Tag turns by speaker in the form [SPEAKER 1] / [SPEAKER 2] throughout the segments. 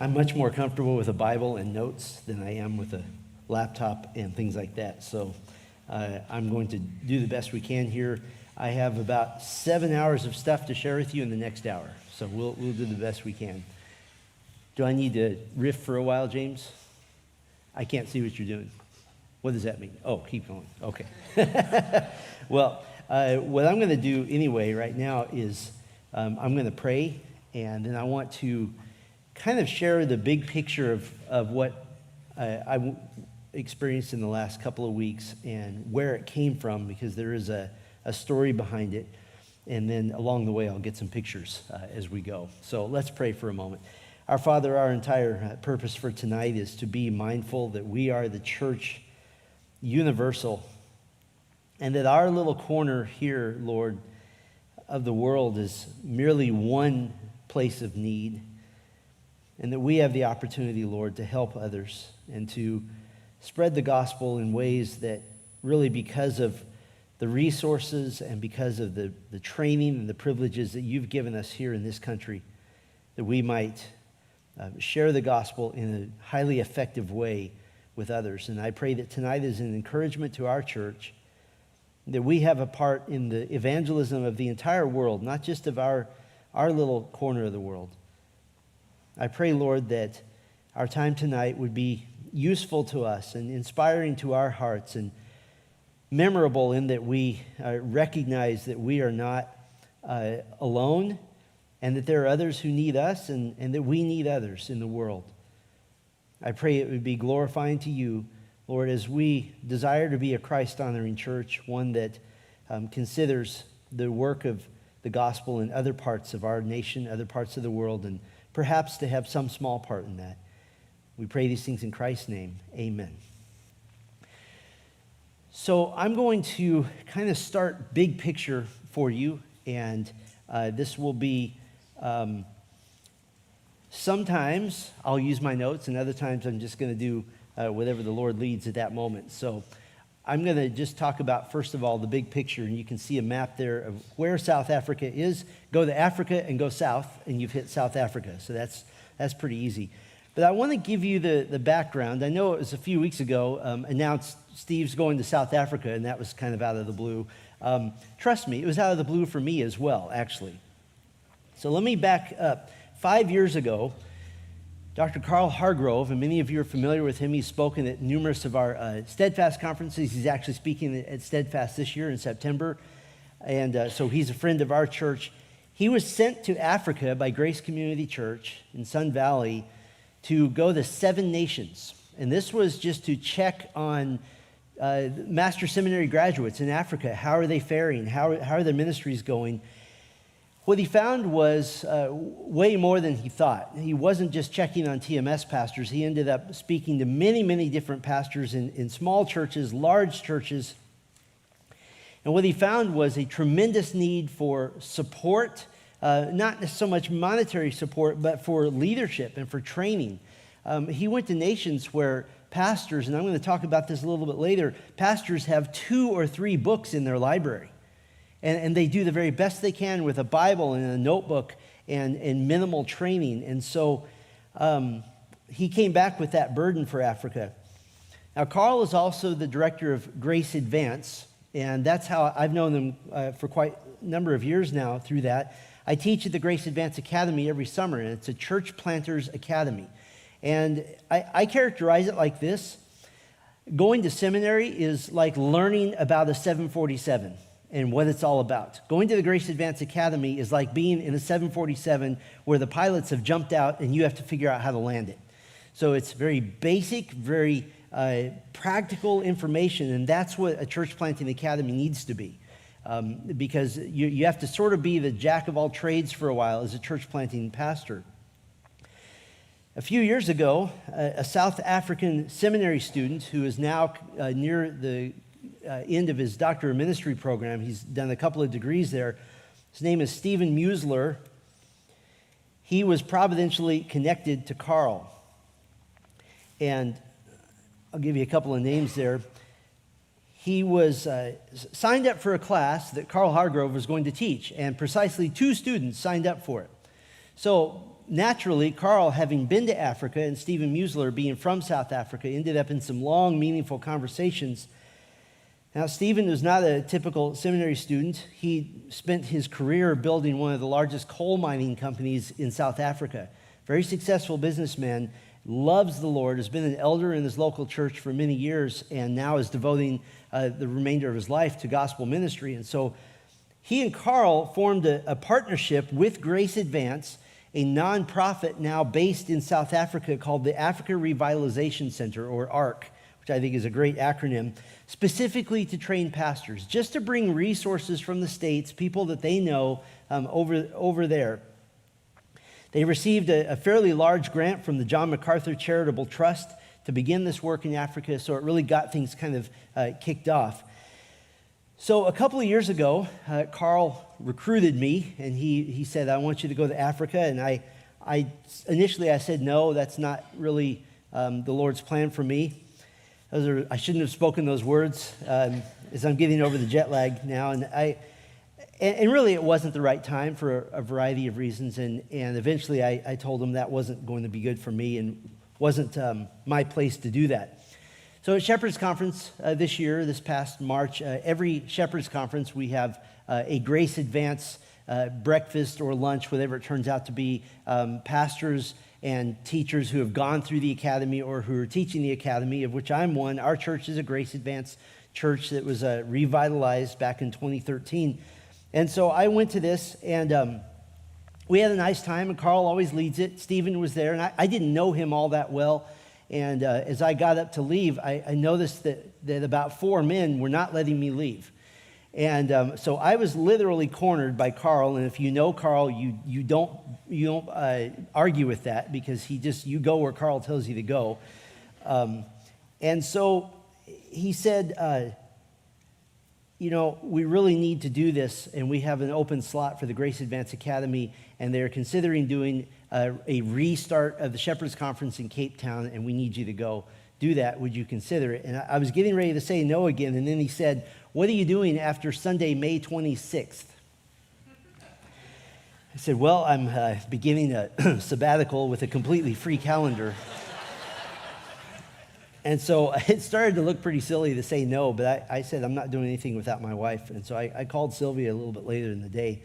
[SPEAKER 1] I'm much more comfortable with a Bible and notes than I am with a laptop and things like that. So I'm going to do the best we can here. I have about 7 hours of stuff to share with you in the next hour. So we'll do the best we can. Do I need to riff for a while, James? I can't see what you're doing. What does that mean? Oh, keep going. Okay. Well, what I'm going to do anyway right now is I'm going to pray, and then I want to kind of share the big picture of what I experienced in the last couple of weeks and where it came from, because there is a story behind it. And then along the way, I'll get some pictures as we go. So let's pray for a moment. Our Father, our entire purpose for tonight is to be mindful that we are the church universal, and that our little corner here, Lord, of the world is merely one place of need, and that we have the opportunity, Lord, to help others and to spread the gospel in ways that really, because of the resources and because of the training and the privileges that you've given us here in this country, that we might share the gospel in a highly effective way with others. And I pray that tonight is an encouragement to our church, that we have a part in the evangelism of the entire world, not just of our little corner of the world. I pray, Lord, that our time tonight would be useful to us and inspiring to our hearts and memorable in that we recognize that we are not alone, and that there are others who need us, and that we need others in the world. I pray it would be glorifying to you, Lord, as we desire to be a Christ-honoring church, one that considers the work of the gospel in other parts of our nation, other parts of the world, and perhaps to have some small part in that. We pray these things in Christ's name. Amen. So I'm going to kind of start big picture for you, and this will be sometimes I'll use my notes, and other times I'm just going to do whatever the Lord leads at that moment. So I'm going to just talk about, first of all, the big picture, and you can see a map there of where South Africa is. Go to Africa and go south, and you've hit South Africa. So that's pretty easy. But I want to give you the background. I know it was a few weeks ago announced Steve's going to South Africa, and that was kind of out of the blue. Trust me, it was out of the blue for me as well, actually. So let me back up. 5 years ago, Dr. Carl Hargrove, and many of you are familiar with him, he's spoken at numerous of our Steadfast conferences. He's actually speaking at Steadfast this year in September, and so he's a friend of our church. He was sent to Africa by Grace Community Church in Sun Valley to go to 7 nations, and this was just to check on master seminary graduates in Africa. How are they faring? How are their ministries going? What he found was way more than he thought. He wasn't just checking on TMS pastors. He ended up speaking to many, many different pastors in small churches, large churches. And what he found was a tremendous need for support, not so much monetary support, but for leadership and for training. He went to nations where pastors, and I'm going to talk about this a little bit later, pastors have 2 or 3 books in their library. And they do the very best they can with a Bible and a notebook and minimal training. And so he came back with that burden for Africa. Now, Carl is also the director of Grace Advance, and that's how I've known them for quite a number of years now through that. I teach at the Grace Advance Academy every summer, and it's a church planters academy. And I characterize it like this. Going to seminary is like learning about a 747. And what it's all about. Going to the Grace Advance Academy is like being in a 747 where the pilots have jumped out and you have to figure out how to land it. So it's very basic, very practical information, and that's what a church planting academy needs to be. Because you have to sort of be the jack of all trades for a while as a church planting pastor. A few years ago, a South African seminary student who is now near the end of his doctor of ministry program. He's done a couple of degrees there. His name is Stephen Musler. He was providentially connected to Carl. And I'll give you a couple of names there. He was signed up for a class that Carl Hargrove was going to teach, and precisely 2 students signed up for it. So naturally, Carl, having been to Africa, and Stephen Musler, being from South Africa, ended up in some long, meaningful conversations. Now, Stephen was not a typical seminary student. He spent his career building one of the largest coal mining companies in South Africa. Very successful businessman, loves the Lord, has been an elder in his local church for many years, and now is devoting the remainder of his life to gospel ministry. And so he and Carl formed a partnership with Grace Advance, a nonprofit now based in South Africa called the Africa Revitalization Center, or ARC, which I think is a great acronym, specifically to train pastors, just to bring resources from the States, people that they know over there. They received a fairly large grant from the John MacArthur Charitable Trust to begin this work in Africa, so it really got things kind of kicked off. So a couple of years ago, Carl recruited me, and he said, I want you to go to Africa. And I initially said, no, that's not really the Lord's plan for me. I shouldn't have spoken those words as I'm getting over the jet lag now. And really it wasn't the right time for a variety of reasons. And eventually I told him that wasn't going to be good for me and wasn't my place to do that. So at Shepherd's Conference this past March, every Shepherd's Conference we have a Grace Advance breakfast or lunch, whatever it turns out to be, pastors and teachers who have gone through the academy or who are teaching the academy, of which I'm one. Our church is a Grace Advance church that was revitalized back in 2013. And so I went to this, and we had a nice time, and Carl always leads it. Stephen was there, and I didn't know him all that well. And as I got up to leave, I noticed that about 4 men were not letting me leave. And so I was literally cornered by Carl. And if you know Carl, you don't argue with that, because you go where Carl tells you to go. And so he said, we really need to do this, and we have an open slot for the Grace Advance Academy, and they're considering doing a restart of the Shepherd's Conference in Cape Town, and we need you to go do that. Would you consider it? And I was getting ready to say no again, and then he said, what are you doing after Sunday, May 26th? I said, well, I'm beginning a sabbatical with a completely free calendar. And so it started to look pretty silly to say no, but I said I'm not doing anything without my wife. And so I called Sylvia a little bit later in the day.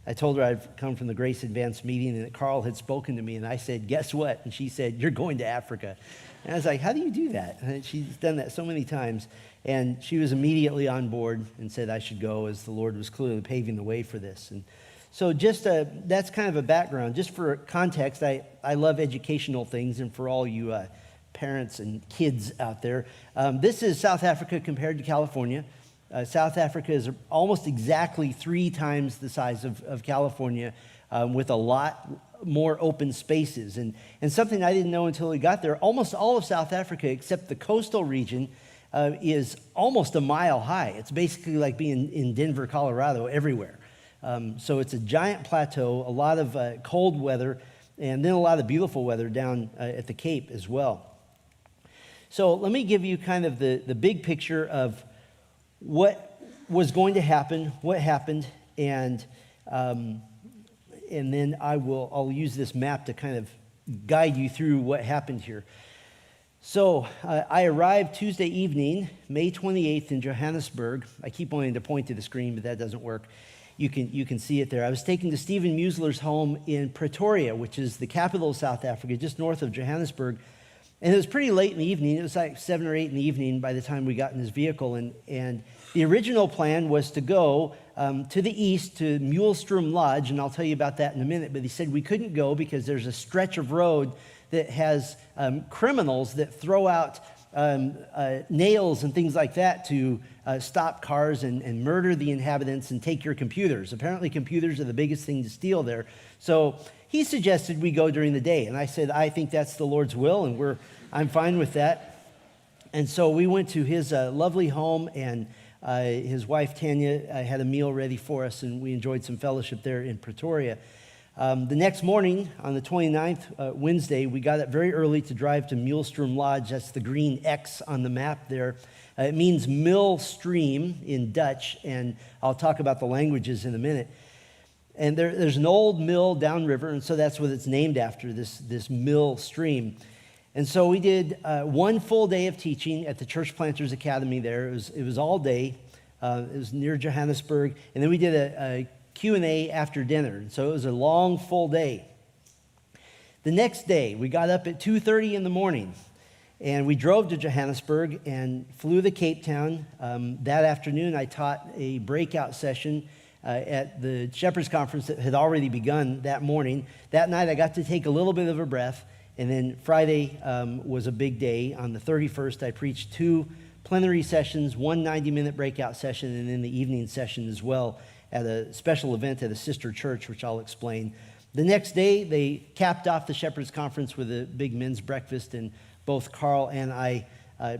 [SPEAKER 1] I told her I'd come from the Grace Advance meeting and that Carl had spoken to me. And I said, guess what? And she said, you're going to Africa. And I was like, how do you do that? And she's done that so many times. And she was immediately on board and said I should go, as the Lord was clearly paving the way for this. And so just that's kind of a background. Just for context, I love educational things, and for all you parents and kids out there, this is South Africa compared to California. South Africa is almost exactly 3 times the size of California, with a lot more open spaces. And something I didn't know until we got there, almost all of South Africa, except the coastal region, is almost a mile high. It's basically like being in Denver, Colorado, everywhere. So it's a giant plateau, a lot of cold weather, and then a lot of beautiful weather down at the Cape as well. So let me give you kind of the big picture of what was going to happen, what happened, and then I'll use this map to kind of guide you through what happened here. So I arrived Tuesday evening, May 28th in Johannesburg. I keep wanting to point to the screen, but that doesn't work. You can see it there. I was taken to Stephen Musler's home in Pretoria, which is the capital of South Africa, just north of Johannesburg. And it was pretty late in the evening. It was like 7 or 8 in the evening by the time we got in his vehicle. And the original plan was to go to the east to Mulestrom Lodge, and I'll tell you about that in a minute. But he said we couldn't go because there's a stretch of road that has criminals that throw out nails and things like that to stop cars and murder the inhabitants and take your computers. Apparently computers are the biggest thing to steal there. So he suggested we go during the day, and I said, I think that's the Lord's will, and I'm fine with that. And so we went to his lovely home, and his wife, Tanya, had a meal ready for us, and we enjoyed some fellowship there in Pretoria. The next morning, on the 29th, Wednesday, we got up very early to drive to Mulestrom Lodge. That's the green X on the map there. It means mill stream in Dutch, and I'll talk about the languages in a minute. And there's an old mill downriver, and so that's what it's named after, this mill stream. And so we did one full day of teaching at the Church Planters Academy there. It was all day. It was near Johannesburg. And then we did a Q&A after dinner. And so it was a long, full day. The next day, we got up at 2:30 in the morning, and we drove to Johannesburg and flew to Cape Town. That afternoon, I taught a breakout session at the Shepherd's Conference that had already begun that morning. That night, I got to take a little bit of a breath, and then Friday was a big day. On the 31st, I preached 2 plenary sessions, 1 90-minute breakout session, and then the evening session as well at a special event at a sister church, which I'll explain. The next day, they capped off the Shepherd's Conference with a big men's breakfast, and both Carl and I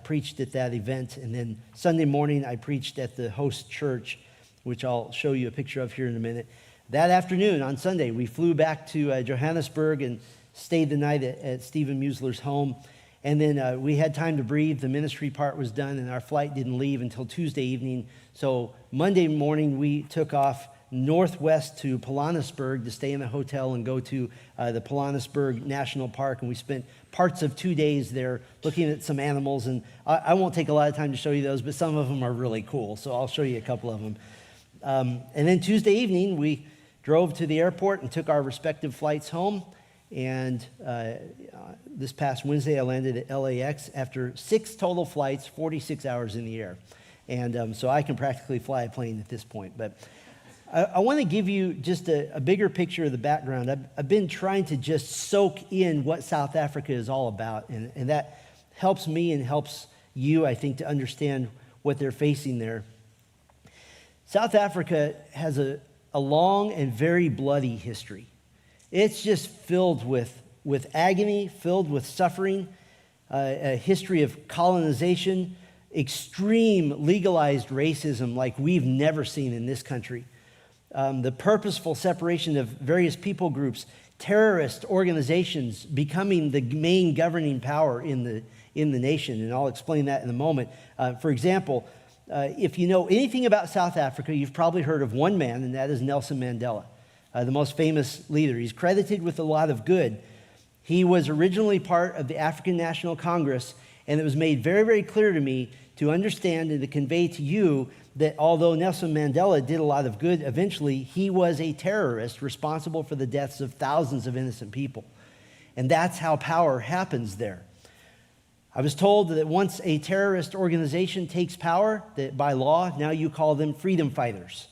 [SPEAKER 1] preached at that event. And then Sunday morning, I preached at the host church, which I'll show you a picture of here in a minute. That afternoon, on Sunday, we flew back to Johannesburg and stayed the night at Stephen Musler's home. And then we had time to breathe. The ministry part was done, and our flight didn't leave until Tuesday evening. So Monday morning, we took off northwest to Pilanesberg to stay in a hotel and go to the Pilanesberg National Park. And we spent parts of 2 days there looking at some animals. And I won't take a lot of time to show you those, but some of them are really cool. So I'll show you a couple of them. And then Tuesday evening, we drove to the airport and took our respective flights home. And this past Wednesday, I landed at LAX after 6 total flights, 46 hours in the air. And so I can practically fly a plane at this point. But I want to give you just a bigger picture of the background. I've been trying to just soak in what South Africa is all about. And that helps me and helps you, I think, to understand what they're facing there. South Africa has a long and very bloody history. It's just filled with agony, filled with suffering, a history of colonization, extreme legalized racism like we've never seen in this country, the purposeful separation of various people groups, terrorist organizations becoming the main governing power in the nation, and I'll explain that in a moment. For example, if you know anything about South Africa, you've probably heard of one man, and that is Nelson Mandela. The most famous leader. He's credited with a lot of good. He was originally part of the African National Congress, and it was made very, very clear to me to understand and to convey to you that although Nelson Mandela did a lot of good, eventually he was a terrorist responsible for the deaths of thousands of innocent people. And that's how power happens there. I was told that once a terrorist organization takes power, that by law, now you call them freedom fighters.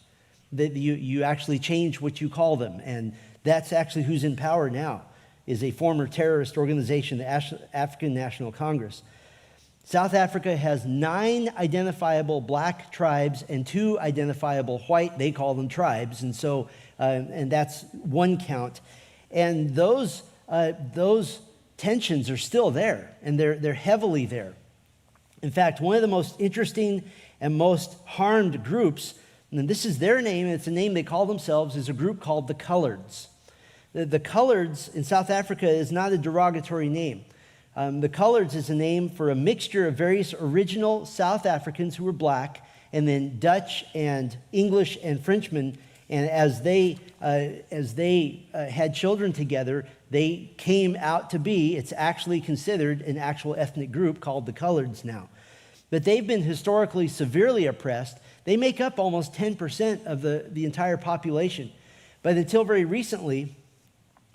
[SPEAKER 1] That you actually change what you call them. And that's actually who's in power now, is a former terrorist organization, the African National Congress. South Africa has 9 identifiable black tribes and 2 identifiable white, they call them tribes. And so, and that's 1 count. And those tensions are still there, and they're heavily there. In fact, one of the most interesting and most harmed groups, and this is their name, and it's a name they call themselves, is a group called the Coloreds. The Coloreds in South Africa is not a derogatory name. The Coloreds is a name for a mixture of various original South Africans who were black, and then Dutch and English and Frenchmen. And as they had children together, they came out to be, it's actually considered an actual ethnic group called the Coloreds now. But they've been historically severely oppressed. They make up almost 10% of the entire population. But until very recently,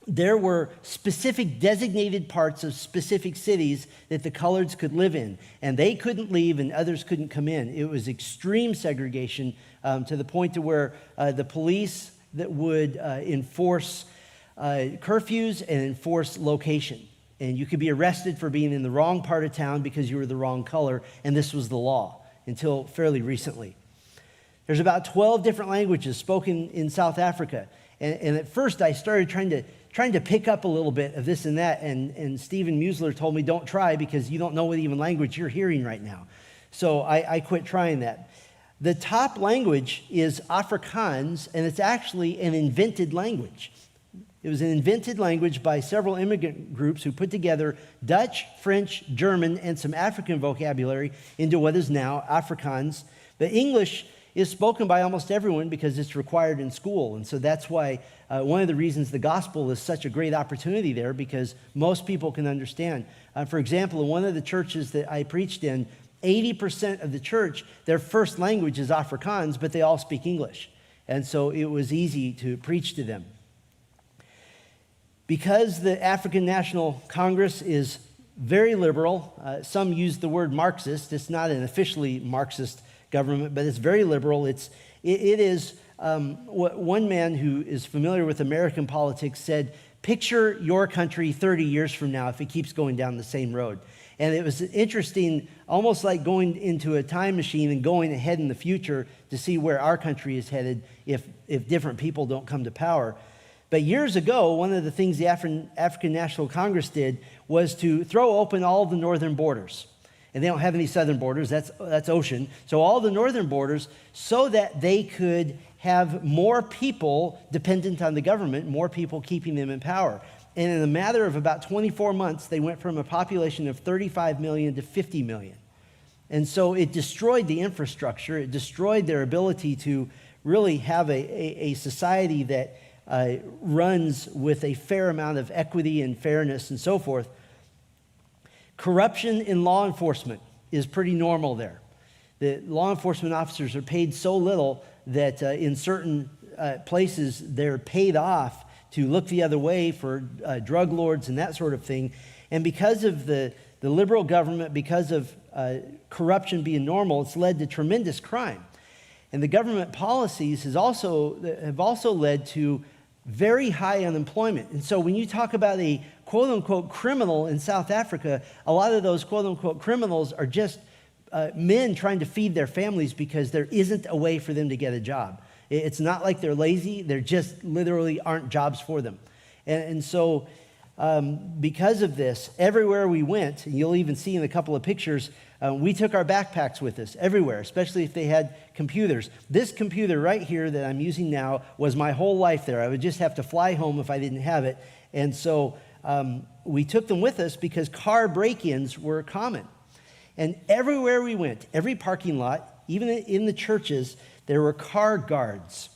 [SPEAKER 1] there were specific designated parts of specific cities that the Coloreds could live in. And they couldn't leave and others couldn't come in. It was extreme segregation to the point to where the police that would enforce curfews and enforce location. And you could be arrested for being in the wrong part of town because you were the wrong color, and this was the law until fairly recently. There's about 12 different languages spoken in South Africa. And at first I started trying to pick up a little bit of this and that, and Stephen Musler told me don't try because you don't know what even language you're hearing right now. So I quit trying that. The top language is Afrikaans, and it's actually an invented language. It was an invented language by several immigrant groups who put together Dutch, French, German, and some African vocabulary into what is now Afrikaans. The English is spoken by almost everyone because it's required in school. And so that's why one of the reasons the gospel is such a great opportunity there, because most people can understand. For example, in one of the churches that I preached in, 80% of the church, their first language is Afrikaans, but they all speak English. And so it was easy to preach to them. Because the African National Congress is very liberal, some use the word Marxist. It's not an officially Marxist government, but it's very liberal. It is what one man who is familiar with American politics said, picture your country 30 years from now if it keeps going down the same road. And it was interesting, almost like going into a time machine and going ahead in the future to see where our country is headed if different people don't come to power. But years ago, one of the things the African National Congress did was to throw open all the northern borders. And they don't have any southern borders, that's ocean. So all the northern borders, so that they could have more people dependent on the government, more people keeping them in power. And in a matter of about 24 months, they went from a population of 35 million to 50 million. And so it destroyed the infrastructure. It destroyed their ability to really have a society that runs with a fair amount of equity and fairness and so forth. Corruption in law enforcement is pretty normal there. The law enforcement officers are paid so little that in certain places they're paid off to look the other way for drug lords and that sort of thing. And because of the liberal government, because of corruption being normal, it's led to tremendous crime. And the government policies have also led to very high unemployment. And so when you talk about a quote-unquote criminal in South Africa, a lot of those quote-unquote criminals are just men trying to feed their families because there isn't a way for them to get a job. It's not like they're lazy. There just literally aren't jobs for them. And so because of this, everywhere we went, and you'll even see in a couple of pictures, we took our backpacks with us everywhere, especially if they had computers. This computer right here that I'm using now was my whole life there. I would just have to fly home if I didn't have it. And so we took them with us because car break-ins were common. And everywhere we went, every parking lot, even in the churches, there were car guards.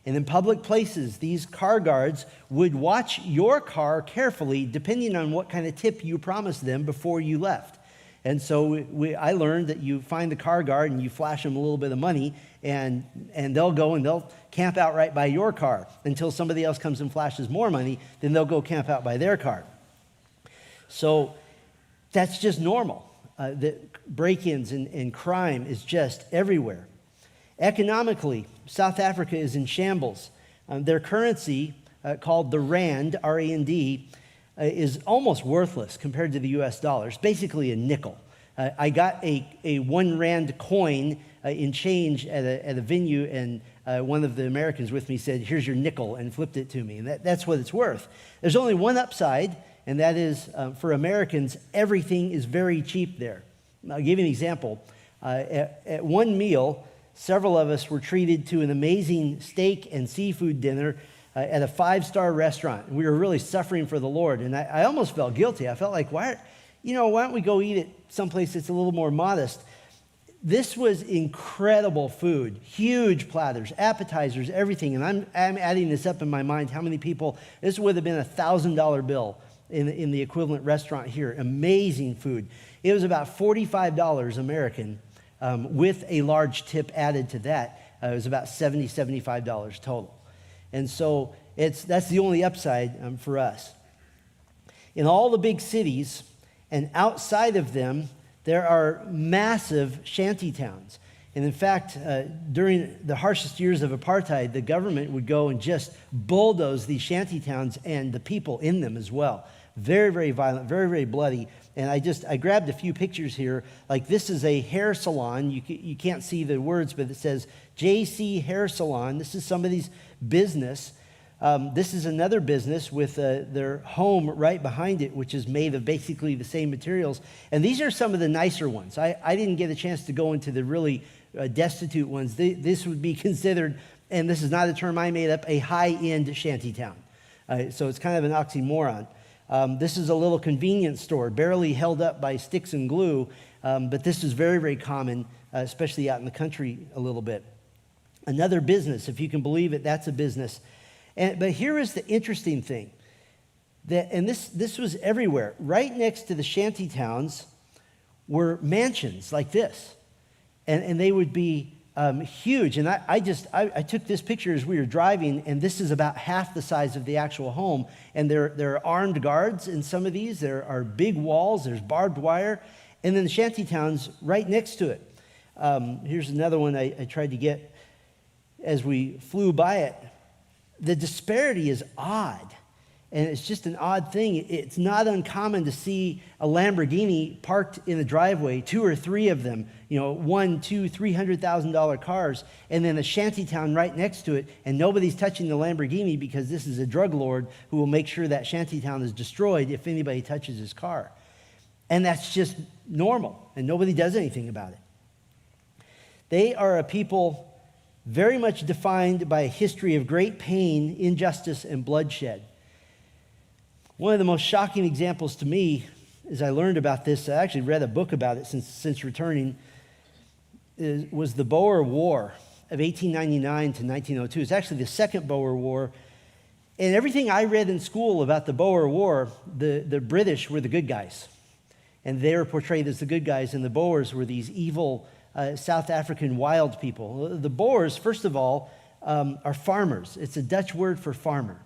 [SPEAKER 1] And in public places, these car guards would watch your car carefully, depending on what kind of tip you promised them before you left. And so I learned that you find the car guard and you flash them a little bit of money, and they'll go and they'll camp out right by your car until somebody else comes and flashes more money, then they'll go camp out by their car. So that's just normal. The break-ins and crime is just everywhere. Economically, South Africa is in shambles. Their currency, called the Rand, R-A-N-D, is almost worthless compared to the U.S. dollar. It's basically a nickel. I got a 1 Rand coin in change at a venue, and one of the Americans with me said, "Here's your nickel," and flipped it to me. And that's what it's worth. There's only one upside, and that is for Americans, everything is very cheap there. I'll give you an example. At one meal, several of us were treated to an amazing steak and seafood dinner at a 5-star restaurant. We were really suffering for the Lord, and I almost felt guilty. I felt like, why don't we go eat at someplace that's a little more modest? This was incredible food, huge platters, appetizers, everything. And I'm adding this up in my mind, how many people, this would have been a $1,000 bill in the equivalent restaurant here. Amazing food. It was about $45 American with a large tip added to that. It was about $75 total. And so that's the only upside for us. In all the big cities and outside of them, there are massive shanty towns. And in fact, during the harshest years of apartheid, the government would go and just bulldoze these shanty towns and the people in them as well. Very, very violent, very, very bloody. And I grabbed a few pictures here. Like this is a hair salon. You can't see the words, but it says JC Hair Salon. This is somebody's business. This is another business with their home right behind it, which is made of basically the same materials. And these are some of the nicer ones. I didn't get a chance to go into the really destitute ones. This would be considered, and this is not a term I made up, a high-end shantytown. So it's kind of an oxymoron. This is a little convenience store, barely held up by sticks and glue, but this is very, very common, especially out in the country a little bit. Another business, if you can believe it, that's a business. But here is the interesting thing. This was everywhere. Right next to the shanty towns were mansions like this. And they would be huge. And I took this picture as we were driving, and this is about half the size of the actual home. And there are armed guards in some of these. There are big walls. There's barbed wire. And then the shanty towns right next to it. Here's another one I tried to get as we flew by it. The disparity is odd. And it's just an odd thing. It's not uncommon to see a Lamborghini parked in the driveway, 2 or 3 of them, $100,000, $200,000, $300,000 cars, and then a shanty town right next to it, and nobody's touching the Lamborghini because this is a drug lord who will make sure that shanty town is destroyed if anybody touches his car. And that's just normal, and nobody does anything about it. They are a people very much defined by a history of great pain, injustice, and bloodshed. One of the most shocking examples to me, as I learned about this, I actually read a book about it since returning, was the Boer War of 1899 to 1902. It's actually the second Boer War. And everything I read in school about the Boer War, the British were the good guys. And they were portrayed as the good guys, and the Boers were these evil South African wild people. The Boers, first of all, are farmers. It's a Dutch word for farmer.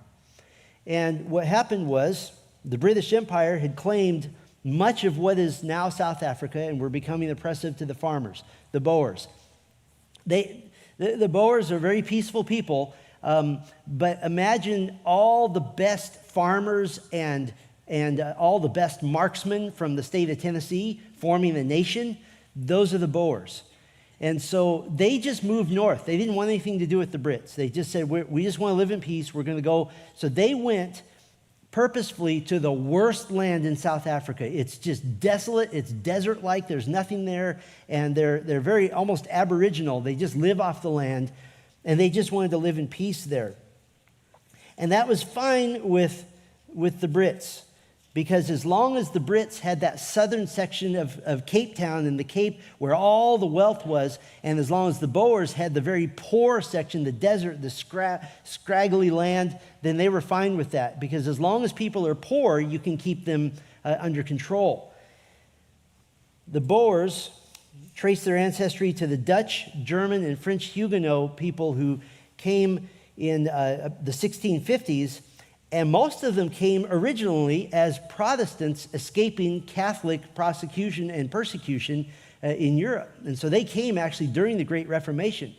[SPEAKER 1] And what happened was the British Empire had claimed much of what is now South Africa and were becoming oppressive to the farmers, the Boers. The Boers are very peaceful people, but imagine all the best farmers and all the best marksmen from the state of Tennessee forming a nation. Those are the Boers. And so they just moved north. They didn't want anything to do with the Brits. They just said, we just want to live in peace. We're going to go. So they went purposefully to the worst land in South Africa. It's just desolate. It's desert-like. There's nothing there. And they're very almost aboriginal. They just live off the land. And they just wanted to live in peace there. And that was fine with the Brits. Because as long as the Brits had that southern section of Cape Town and the Cape where all the wealth was, and as long as the Boers had the very poor section, the desert, the scraggly land, then they were fine with that. Because as long as people are poor, you can keep them under control. The Boers trace their ancestry to the Dutch, German, and French Huguenot people who came in the 1650s. And most of them came originally as Protestants escaping Catholic prosecution and persecution in Europe. And so they came actually during the Great Reformation.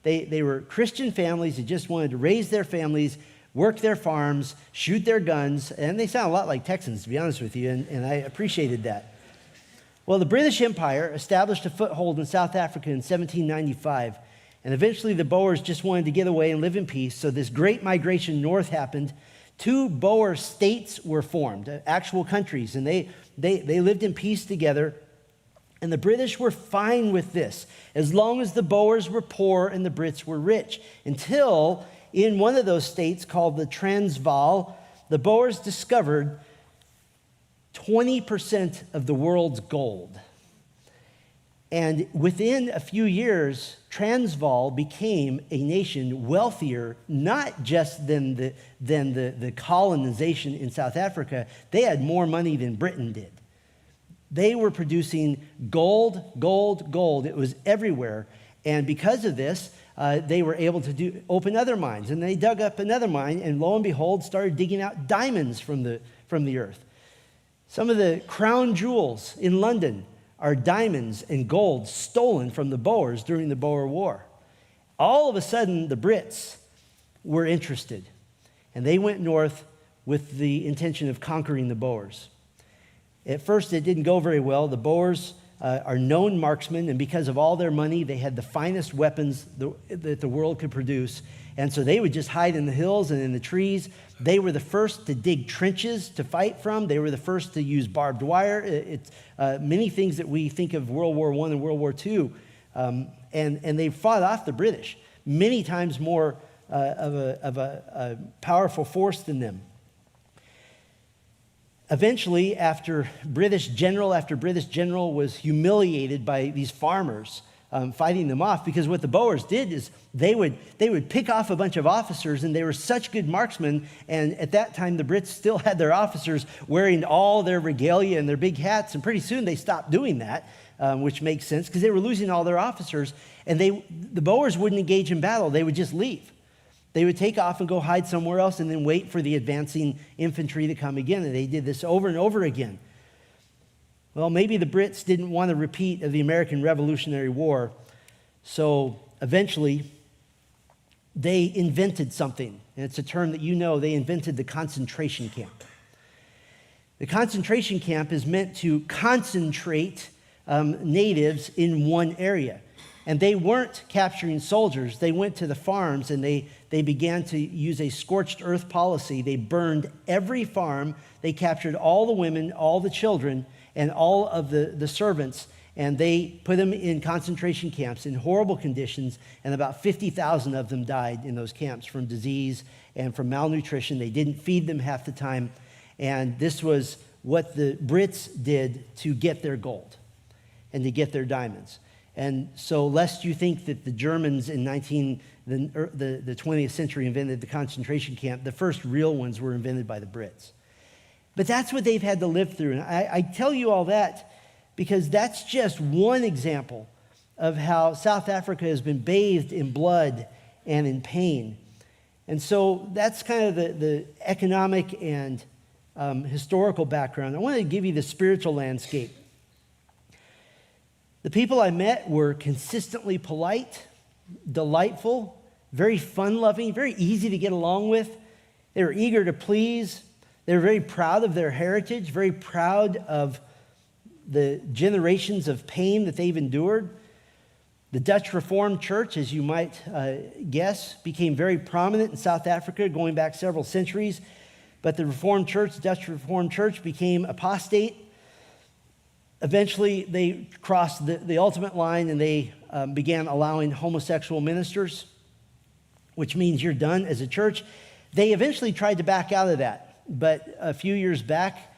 [SPEAKER 1] They were Christian families that just wanted to raise their families, work their farms, shoot their guns. And they sound a lot like Texans, to be honest with you, and I appreciated that. Well, the British Empire established a foothold in South Africa in 1795. And eventually the Boers just wanted to get away and live in peace. So this great migration north happened. 2 Boer states were formed, actual countries, and they lived in peace together. And the British were fine with this, as long as the Boers were poor and the Brits were rich, until in one of those states called the Transvaal, the Boers discovered 20% of the world's gold. And within a few years, Transvaal became a nation wealthier, not just than the colonization in South Africa. They had more money than Britain did. They were producing gold, gold, gold. It was everywhere. And because of this, they were able to open other mines. And they dug up another mine, and lo and behold, started digging out diamonds from the earth. Some of the crown jewels in London are diamonds and gold stolen from the Boers during the Boer War. All of a sudden, the Brits were interested, and they went north with the intention of conquering the Boers. At first, it didn't go very well. The Boers are known marksmen, and because of all their money, they had the finest weapons that the world could produce. And so they would just hide in the hills and in the trees. They were the first to dig trenches to fight from. They were the first to use barbed wire. It's many things that we think of World War I and World War II. And they fought off the British, many times more of a powerful force than them. Eventually, after British general was humiliated by these farmers, fighting them off, because what the Boers did is they would pick off a bunch of officers, and they were such good marksmen. And at that time, the Brits still had their officers wearing all their regalia and their big hats, and pretty soon they stopped doing that, which makes sense because they were losing all their officers. And the Boers wouldn't engage in battle; they would just leave. They would take off and go hide somewhere else, and then wait for the advancing infantry to come again. And they did this over and over again. Well, maybe the Brits didn't want a repeat of the American Revolutionary War, so eventually they invented something, and it's a term that you know. They invented the concentration camp. The concentration camp is meant to concentrate natives in one area, and they weren't capturing soldiers. They went to the farms, and they began to use a scorched earth policy. They burned every farm. They captured all the women, all the children, and all of the servants, and they put them in concentration camps in horrible conditions, and about 50,000 of them died in those camps from disease and from malnutrition. They didn't feed them half the time, and this was what the Brits did to get their gold and to get their diamonds. And so lest you think that the Germans in the 20th century invented the concentration camp, the first real ones were invented by the Brits. But that's what they've had to live through. And I tell you all that because that's just one example of how South Africa has been bathed in blood and in pain. And so that's kind of the economic and historical background. I want to give you the spiritual landscape. The people I met were consistently polite, delightful, very fun-loving, very easy to get along with. They were eager to please. They were very proud of their heritage, very proud of the generations of pain that they've endured. The Dutch Reformed Church, as you might guess, became very prominent in South Africa going back several centuries. But the Reformed Church, Dutch Reformed Church, became apostate. Eventually, they crossed the ultimate line, and they began allowing homosexual ministers, which means you're done as a church. They eventually tried to back out of that. But a few years back,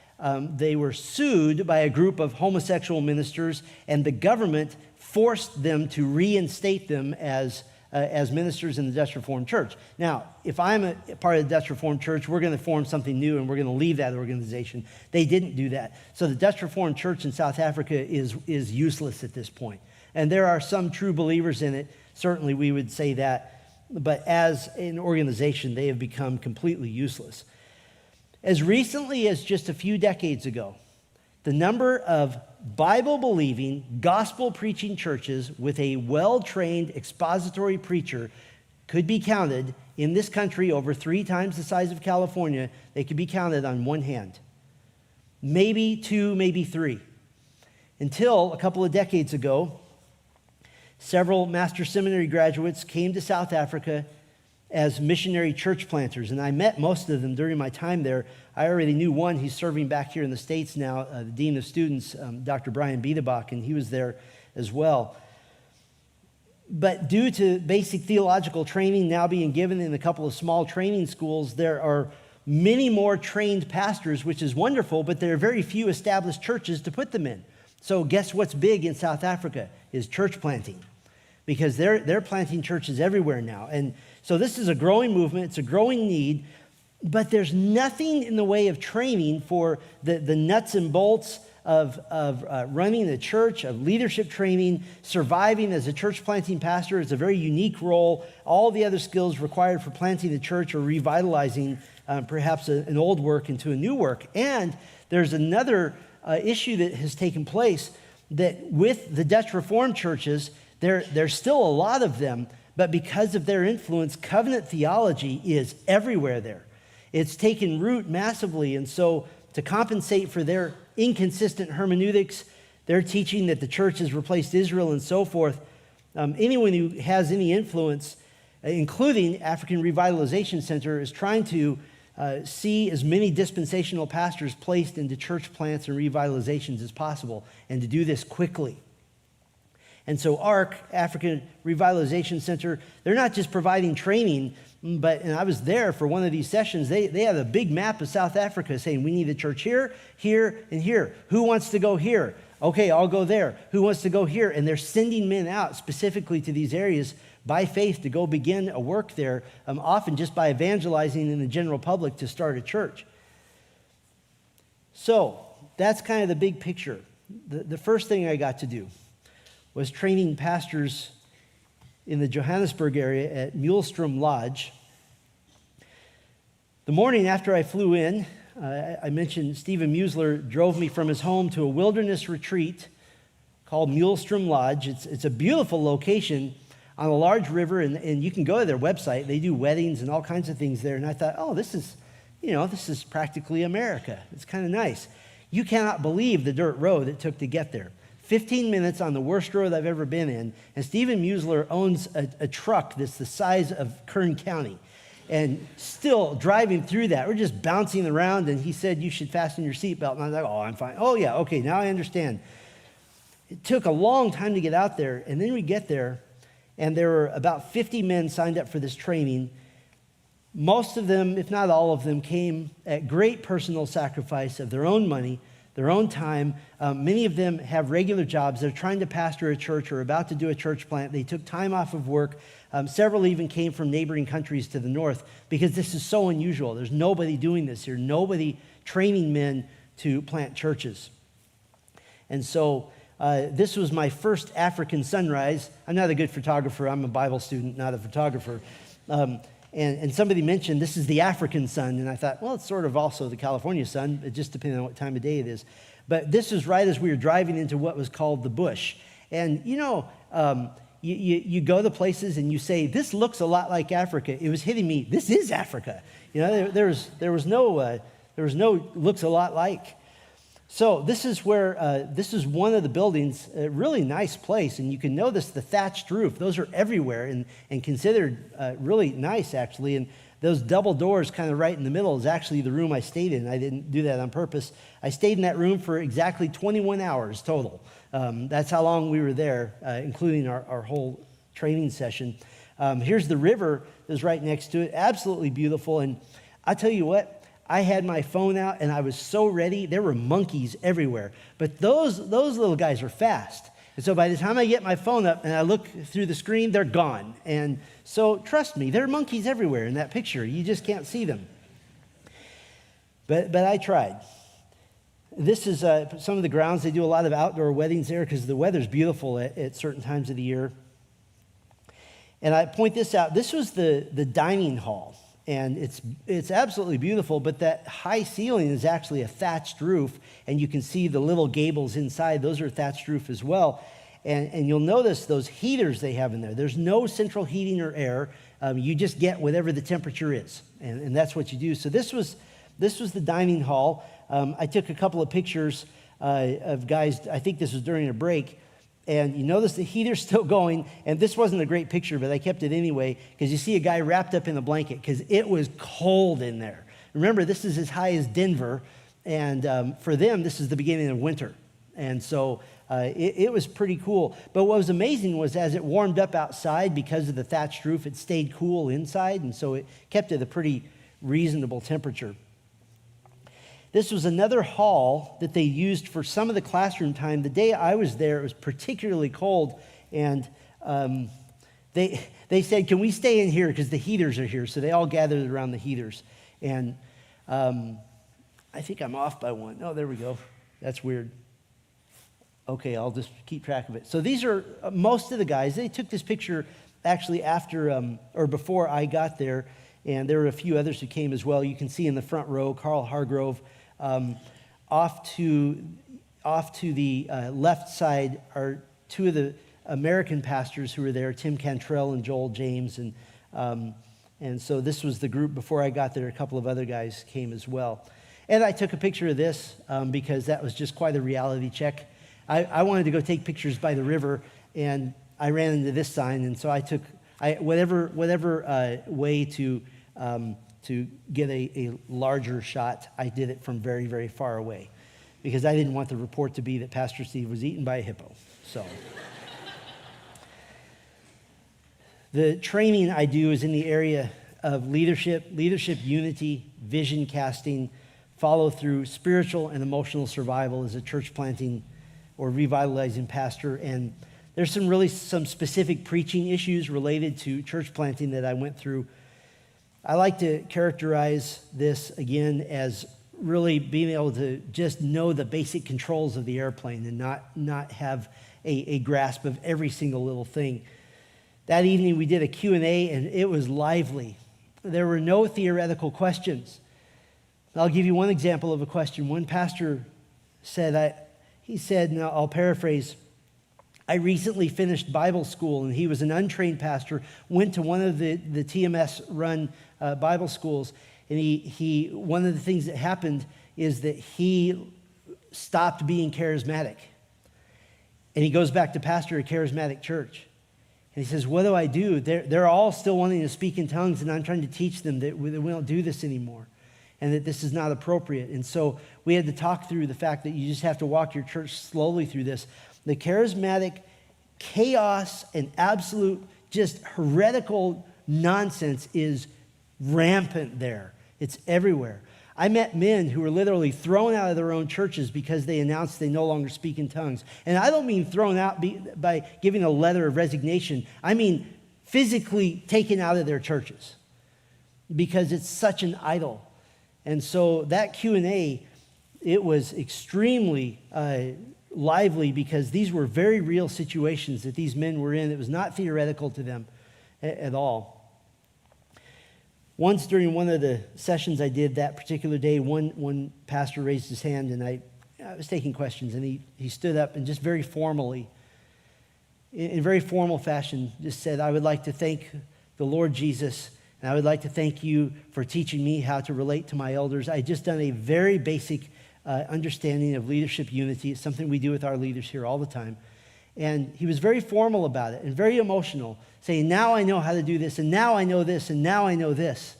[SPEAKER 1] they were sued by a group of homosexual ministers, and the government forced them to reinstate them as ministers in the Dutch Reformed Church. Now, if I'm a part of the Dutch Reformed Church, we're going to form something new, and we're going to leave that organization. They didn't do that. So the Dutch Reformed Church in South Africa is useless at this point. And there are some true believers in it. Certainly we would say that. But as an organization, they have become completely useless. As recently as just a few decades ago, the number of Bible-believing, gospel-preaching churches with a well-trained expository preacher could be counted in this country over 3 times the size of California. They could be counted on one hand. Maybe 2, maybe 3. Until a couple of decades ago, several master seminary graduates came to South Africa as missionary church planters, and I met most of them during my time there. I already knew one. He's serving back here in the States now, the Dean of Students, Dr. Brian Biedebach, and he was there as well. But due to basic theological training now being given in a couple of small training schools, there are many more trained pastors, which is wonderful, but there are very few established churches to put them in. So guess what's big in South Africa is church planting, because they're planting churches everywhere now. And so this is a growing movement. It's a growing need, but there's nothing in the way of training for the nuts and bolts of running the church, of leadership training. Surviving as a church planting pastor is a very unique role. All the other skills required for planting the church or revitalizing perhaps an old work into a new work. And there's another issue that has taken place, that with the Dutch Reformed churches, there's still a lot of them, but because of their influence, covenant theology is everywhere there. It's taken root massively, and so to compensate for their inconsistent hermeneutics, their teaching that the church has replaced Israel and so forth, anyone who has any influence, including African Revitalization Center, is trying to see as many dispensational pastors placed into church plants and revitalizations as possible, and to do this quickly. And so ARC, African Revitalization Center, they're not just providing training, and I was there for one of these sessions. They have a big map of South Africa saying, we need a church here, here, and here. Who wants to go here? Okay, I'll go there. Who wants to go here? And they're sending men out specifically to these areas by faith to go begin a work there, often just by evangelizing in the general public to start a church. So that's kind of the big picture. The first thing I got to do was training pastors in the Johannesburg area at Mulestrom Lodge. The morning after I flew in, I mentioned Stephen Musler drove me from his home to a wilderness retreat called Mulestrom Lodge. It's a beautiful location on a large river, and you can go to their website. They do weddings and all kinds of things there. And I thought, oh, this is practically America. It's kind of nice. You cannot believe the dirt road it took to get there. 15 minutes on the worst road I've ever been in. And Stephen Musler owns a truck that's the size of Kern County. And still driving through that, we're just bouncing around, and he said, you should fasten your seatbelt. And I was like, oh, I'm fine. Oh, yeah, okay, now I understand. It took a long time to get out there, and then we get there, and there were about 50 men signed up for this training. Most of them, if not all of them, came at great personal sacrifice of their own money, their own time. Many of them have regular jobs. They're trying to pastor a church or about to do a church plant. They took time off of work. Several even came from neighboring countries to the north because this is so unusual. There's nobody doing this here, nobody training men to plant churches. And so this was my first African sunrise. I'm not a good photographer. I'm a Bible student, not a photographer. And somebody mentioned this is the African sun, and I thought, well, it's sort of also the California sun. It just depends on what time of day it is. But this was right as we were driving into what was called the bush. And you go to places and you say, this looks a lot like Africa. It was hitting me, this is Africa. There was no looks a lot like. So this is where, this is one of the buildings, a really nice place, and you can notice the thatched roof. Those are everywhere and considered really nice, actually. And those double doors kind of right in the middle is actually the room I stayed in. I didn't do that on purpose. I stayed in that room for exactly 21 hours total. That's how long we were there, including our whole training session. Here's the river that's right next to it. Absolutely beautiful. And I tell you what, I had my phone out and I was so ready. There were monkeys everywhere. But those little guys are fast. And so by the time I get my phone up and I look through the screen, they're gone. And so trust me, there are monkeys everywhere in that picture. You just can't see them. But I tried. This is some of the grounds. They do a lot of outdoor weddings there because the weather's beautiful at certain times of the year. And I point this out. This was the dining hall. And it's absolutely beautiful, but that high ceiling is actually a thatched roof, and you can see the little gables inside. Those are thatched roof as well. And you'll notice those heaters they have in there. There's no central heating or air. You just get whatever the temperature is, and that's what you do. So this was the dining hall. I took a couple of pictures of guys. I think this was during a break. And you notice the heater's still going, and this wasn't a great picture, but I kept it anyway, because you see a guy wrapped up in a blanket, because it was cold in there. Remember, this is as high as Denver, and for them, this is the beginning of winter. And so it was pretty cool. But what was amazing was as it warmed up outside, because of the thatched roof, it stayed cool inside, and so it kept it a pretty reasonable temperature. This was another hall that they used for some of the classroom time. The day I was there, it was particularly cold, and they said, can we stay in here because the heaters are here? So they all gathered around the heaters. And I think I'm off by one. Oh, there we go. That's weird. Okay, I'll just keep track of it. So these are most of the guys. They took this picture actually after or before I got there, and there were a few others who came as well. You can see in the front row, Carl Hargrove. Off to the left side are two of the American pastors who were there, Tim Cantrell and Joel James. And so this was the group before I got there. A couple of other guys came as well. And I took a picture of this because that was just quite a reality check. I wanted to go take pictures by the river, and I ran into this sign. And so I took whatever way to get a larger shot, I did it from very, very far away because I didn't want the report to be that Pastor Steve was eaten by a hippo. So The training I do is in the area of leadership unity, vision casting, follow through, spiritual and emotional survival as a church planting or revitalizing pastor. And there's some specific preaching issues related to church planting that I went through. I like to characterize this again as really being able to just know the basic controls of the airplane and not have a grasp of every single little thing. That evening we did a Q&A and it was lively. There were no theoretical questions. I'll give you one example of a question. One pastor said, he said, now I'll paraphrase, I recently finished Bible school, and he was an untrained pastor, went to one of the TMS-run Bible schools, and he one of the things that happened is that he stopped being charismatic. And he goes back to pastor a charismatic church. And he says, what do I do? They're all still wanting to speak in tongues, and I'm trying to teach them that we don't do this anymore and that this is not appropriate. And so we had to talk through the fact that you just have to walk your church slowly through this. The charismatic chaos and absolute just heretical nonsense is rampant there. It's everywhere. I met men who were literally thrown out of their own churches because they announced they no longer speak in tongues. And I don't mean thrown out by giving a letter of resignation. I mean physically taken out of their churches because it's such an idol. And so that Q&A, it was extremely lively because these were very real situations that these men were in. It was not theoretical to them at all. Once during one of the sessions I did that particular day, one pastor raised his hand, and I was taking questions, and he stood up and just very formally, in very formal fashion, just said, I would like to thank the Lord Jesus, and I would like to thank you for teaching me how to relate to my elders. I just done a very basic understanding of leadership unity. It's something we do with our leaders here all the time. And he was very formal about it and very emotional, saying, now I know how to do this, and now I know this, and now I know this.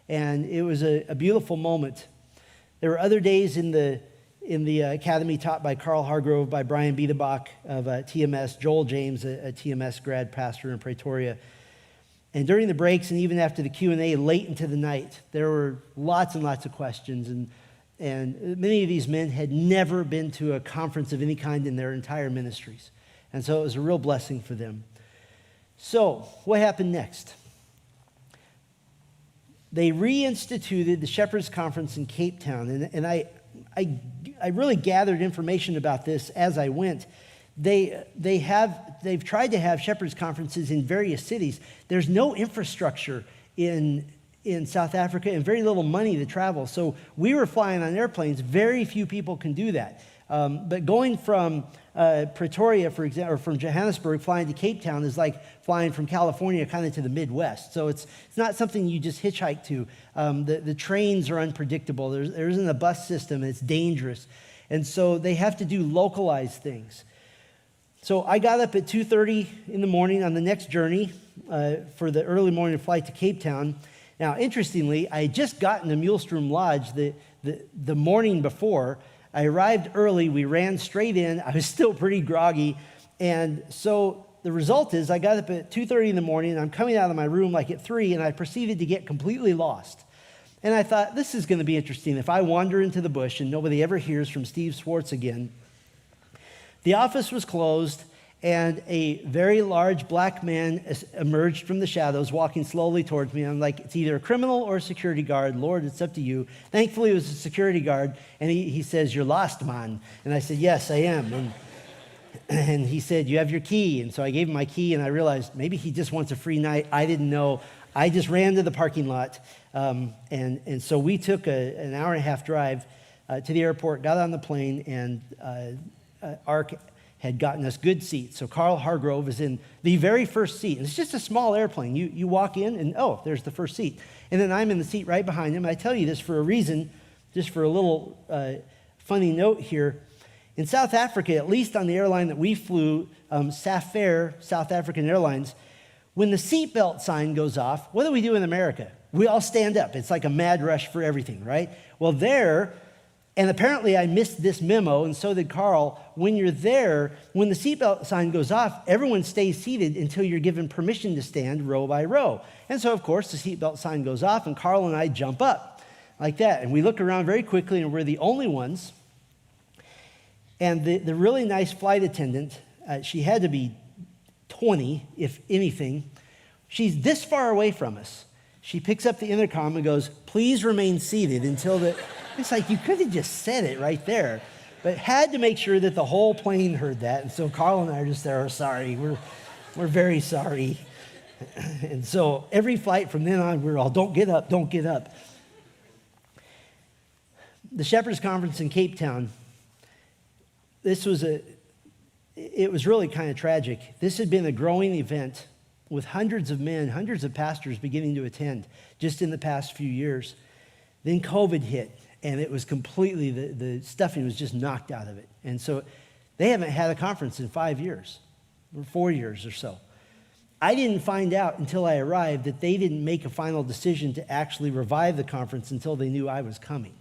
[SPEAKER 1] And it was a beautiful moment. There were other days in the academy taught by Carl Hargrove, by Brian Biederbach of TMS, Joel James, a TMS grad pastor in Pretoria. And during the breaks and even after the Q&A late into the night, there were lots and lots of questions. And many of these men had never been to a conference of any kind in their entire ministries. And so it was a real blessing for them. So what happened next? They reinstituted the Shepherds Conference in Cape Town. And I really gathered information about this as I went. They've tried to have Shepherds Conferences in various cities. There's no infrastructure in South Africa and very little money to travel. So we were flying on airplanes. Very few people can do that. But going from Pretoria, for example, or from Johannesburg, flying to Cape Town is like flying from California kind of to the Midwest. So it's not something you just hitchhike to. The trains are unpredictable. There isn't a bus system. It's dangerous. And so they have to do localized things. So I got up at 2:30 in the morning on the next journey for the early morning flight to Cape Town. Now, interestingly, I had just gotten to Mulestrom Lodge the morning before. I arrived early. We ran straight in. I was still pretty groggy. And so the result is I got up at 2:30 in the morning, and I'm coming out of my room like at 3, and I proceeded to get completely lost. And I thought, this is going to be interesting. If I wander into the bush and nobody ever hears from Steve Swartz again. The office was closed, and a very large black man emerged from the shadows, walking slowly towards me. I'm like, it's either a criminal or a security guard. Lord, it's up to you. Thankfully, it was a security guard, and he says, you're lost, man. And I said, yes, I am. And he said, you have your key. And so I gave him my key, and I realized maybe he just wants a free night. I didn't know. I just ran to the parking lot. And so we took an hour and a half drive to the airport, got on the plane, and ARC had gotten us good seats. So Carl Hargrove is in the very first seat. And it's just a small airplane. You walk in and, oh, there's the first seat. And then I'm in the seat right behind him. I tell you this for a reason, just for a little funny note here. In South Africa, at least on the airline that we flew, SAFAir, South African Airlines, when the seatbelt sign goes off, what do we do in America? We all stand up. It's like a mad rush for everything, right? Well, there, And apparently I missed this memo, and so did Carl. When you're there, when the seatbelt sign goes off, everyone stays seated until you're given permission to stand row by row. And so, of course, the seatbelt sign goes off, and Carl and I jump up like that. And we look around very quickly, and we're the only ones. And the really nice flight attendant, she had to be 20, if anything. She's this far away from us. She picks up the intercom and goes, "Please remain seated until the..." It's like you could have just said it right there, but had to make sure that the whole plane heard that. And so Carl and I are just there, sorry, we're very sorry. And so every flight from then on, we're all, don't get up, don't get up. The Shepherds Conference in Cape Town, it was really kind of tragic. This had been a growing event with hundreds of men, hundreds of pastors beginning to attend just in the past few years. Then COVID hit. And it was completely, the stuffing was just knocked out of it. And so they haven't had a conference in 5 years, or 4 years or so. I didn't find out until I arrived that they didn't make a final decision to actually revive the conference until they knew I was coming,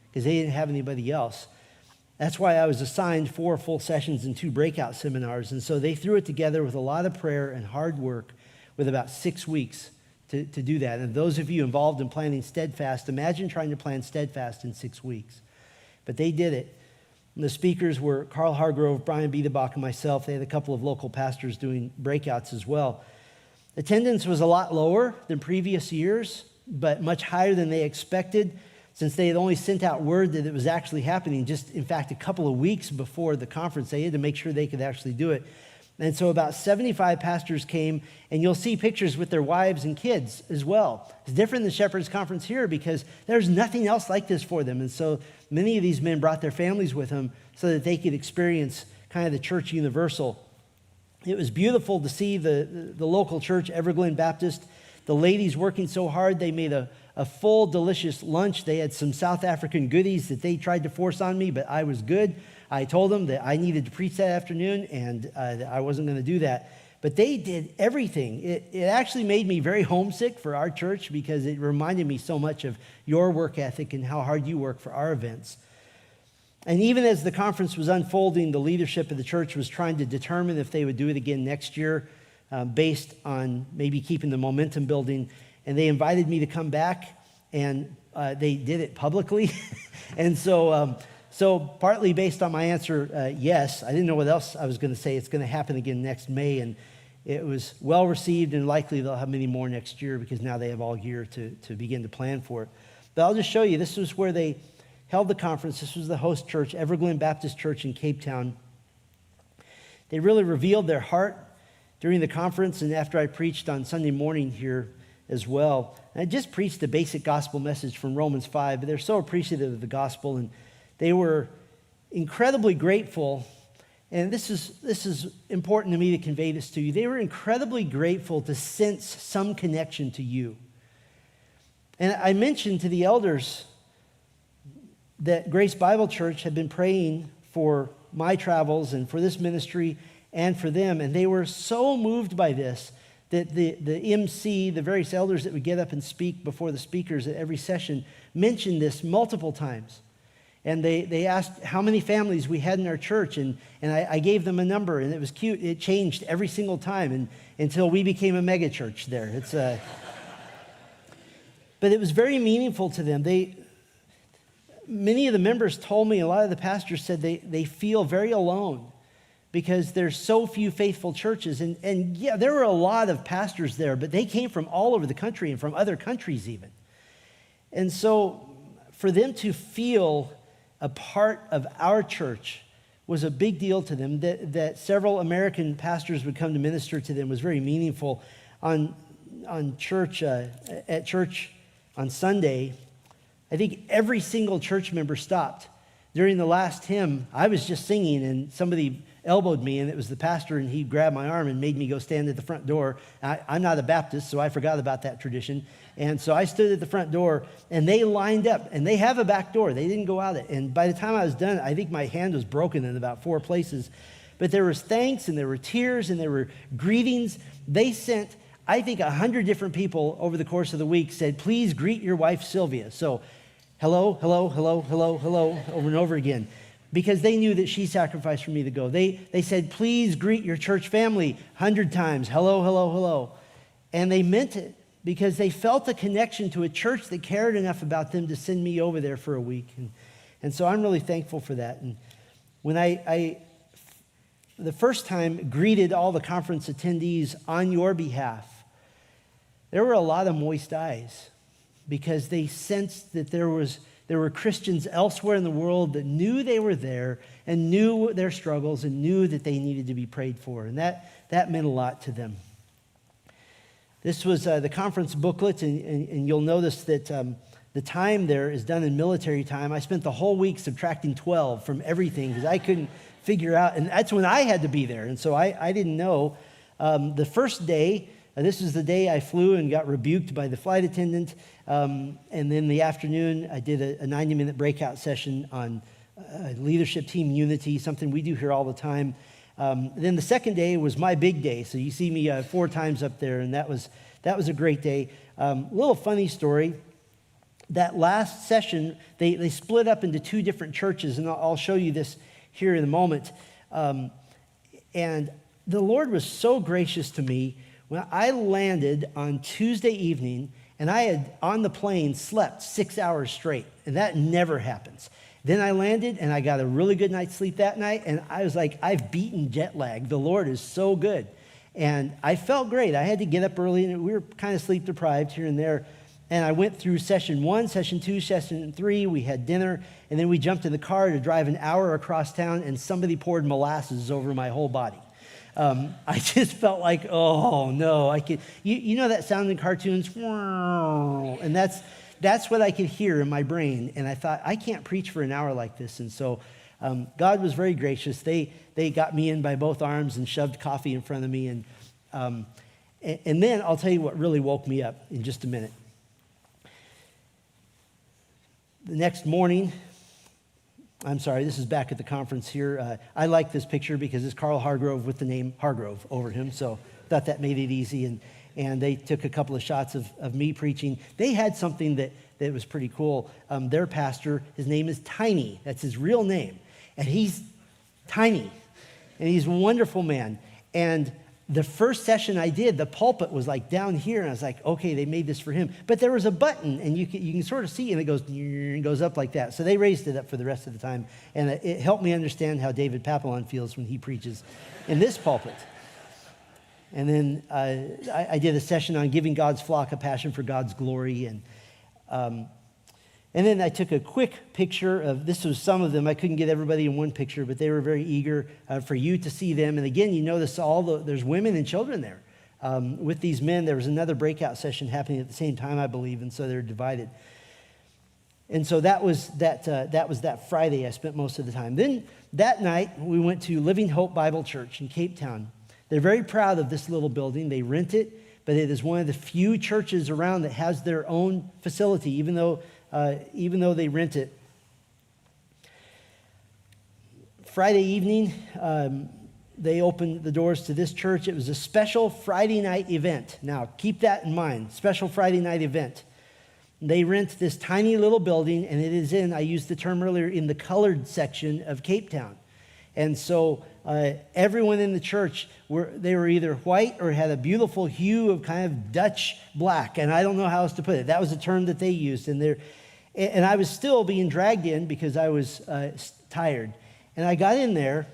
[SPEAKER 1] because they didn't have anybody else. That's why I was assigned 4 full sessions and 2 breakout seminars. And so they threw it together with a lot of prayer and hard work with about 6 weeks to do that. And those of you involved in planning Steadfast, imagine trying to plan Steadfast in 6 weeks. But they did it. And the speakers were Carl Hargrove, Brian Biederbach, and myself. They had a couple of local pastors doing breakouts as well. Attendance was a lot lower than previous years, but much higher than they expected, since they had only sent out word that it was actually happening just, in fact, a couple of weeks before the conference. They had to make sure they could actually do it. And so about 75 pastors came, and you'll see pictures with their wives and kids as well. It's different than Shepherd's Conference here because there's nothing else like this for them. And so many of these men brought their families with them so that they could experience kind of the church universal. It was beautiful to see the local church, Everglen Baptist, the ladies working so hard. They made a full, delicious lunch. They had some South African goodies that they tried to force on me, but I was good. I told them that I needed to preach that afternoon, and that I wasn't going to do that. But they did everything. It actually made me very homesick for our church because it reminded me so much of your work ethic and how hard you work for our events. And even as the conference was unfolding, the leadership of the church was trying to determine if they would do it again next year based on maybe keeping the momentum building. And they invited me to come back, and they did it publicly. And so partly based on my answer, yes, I didn't know what else I was going to say. It's going to happen again next May, and it was well received, and likely they'll have many more next year because now they have all year to begin to plan for it. But I'll just show you, this was where they held the conference. This was the host church, Everglen Baptist Church in Cape Town. They really revealed their heart during the conference and after I preached on Sunday morning here as well. And I just preached the basic gospel message from Romans 5, but they're so appreciative of the gospel, and they were incredibly grateful, and this is important to me to convey this to you. They were incredibly grateful to sense some connection to you. And I mentioned to the elders that Grace Bible Church had been praying for my travels and for this ministry and for them, and they were so moved by this that the MC, the various elders that would get up and speak before the speakers at every session, mentioned this multiple times. And they asked how many families we had in our church, and I gave them a number, and it was cute. It changed every single time until we became a mega church there. But it was very meaningful to them. Many of the members told me, a lot of the pastors said they feel very alone because there's so few faithful churches. And yeah, there were a lot of pastors there, but they came from all over the country and from other countries even. And so for them to feel a part of our church was a big deal to them. That several American pastors would come to minister to them was very meaningful. At church on Sunday, I think every single church member stopped. During the last hymn, I was just singing, and somebody elbowed me, and it was the pastor, and he grabbed my arm and made me go stand at the front door. I'm not a Baptist, so I forgot about that tradition. And so I stood at the front door, and they lined up, and they have a back door. They didn't go out it. And by the time I was done, I think my hand was broken in about 4 places. But there was thanks, and there were tears, and there were greetings. They sent, I think, 100 different people over the course of the week said, please greet your wife, Sylvia. So hello, hello, hello, hello, hello, over and over again, because they knew that she sacrificed for me to go. They said, please greet your church family 100 times, hello, hello, hello. And they meant it because they felt a connection to a church that cared enough about them to send me over there for a week. And so I'm really thankful for that. And when I the first time greeted all the conference attendees on your behalf, there were a lot of moist eyes because they sensed that there were Christians elsewhere in the world that knew they were there and knew their struggles and knew that they needed to be prayed for. And that meant a lot to them. This was the conference booklet, and you'll notice that the time there is done in military time. I spent the whole week subtracting 12 from everything because I couldn't figure out, and that's when I had to be there, and so I didn't know. The first day, this was the day I flew and got rebuked by the flight attendant, and then the afternoon I did a 90-minute breakout session on leadership team unity, something we do here all the time. Then the second day was my big day, so you see me 4 times up there, and that was a great day. Little funny story. That last session, they split up into 2 different churches, and I'll show you this here in a moment. And the Lord was so gracious to me when I landed on Tuesday evening, and I had, on the plane, slept 6 hours straight, and that never happens. Then I landed, and I got a really good night's sleep that night, and I was like, I've beaten jet lag. The Lord is so good. And I felt great. I had to get up early, and we were kind of sleep deprived here and there. And I went through session 1, session 2, session 3. We had dinner, and then we jumped in the car to drive an hour across town, and somebody poured molasses over my whole body. I just felt like, oh, no. I could. You know that sound in cartoons? And that's what I could hear in my brain. And I thought, I can't preach for an hour like this. And so God was very gracious. They got me in by both arms and shoved coffee in front of me. And then I'll tell you what really woke me up in just a minute. The next morning, this is back at the conference here. I like this picture because it's Carl Hargrove with the name Hargrove over him, so thought that made it easy. And they took a couple of shots of me preaching. They had something that was pretty cool. Their pastor, his name is Tiny. That's his real name. And he's tiny. And he's a wonderful man. And the first session I did, the pulpit was like down here, and I was like, okay, they made this for him. But there was a button, and you can sort of see, and it goes up like that. So they raised it up for the rest of the time, and it helped me understand how David Papillon feels when he preaches in this pulpit. And then I did a session on giving God's flock a passion for God's glory, and then I took a quick picture of, this was some of them. I couldn't get everybody in one picture, but they were very eager for you to see them. And again, you notice there's women and children there. With these men, there was another breakout session happening at the same time, I believe, and so they're divided. And so that was that Friday I spent most of the time. Then that night, we went to Living Hope Bible Church in Cape Town. They're very proud of this little building. They rent it, but it is one of the few churches around that has their own facility, even though they rent it. Friday evening, they opened the doors to this church. It was a special Friday night event. Now, keep that in mind, special Friday night event. They rent this tiny little building, and it is I used the term earlier, in the colored section of Cape Town. And so everyone in the church, they were either white or had a beautiful hue of kind of Dutch black, and I don't know how else to put it. That was the term that they used, and I was still being dragged in because I was tired. And I got in there,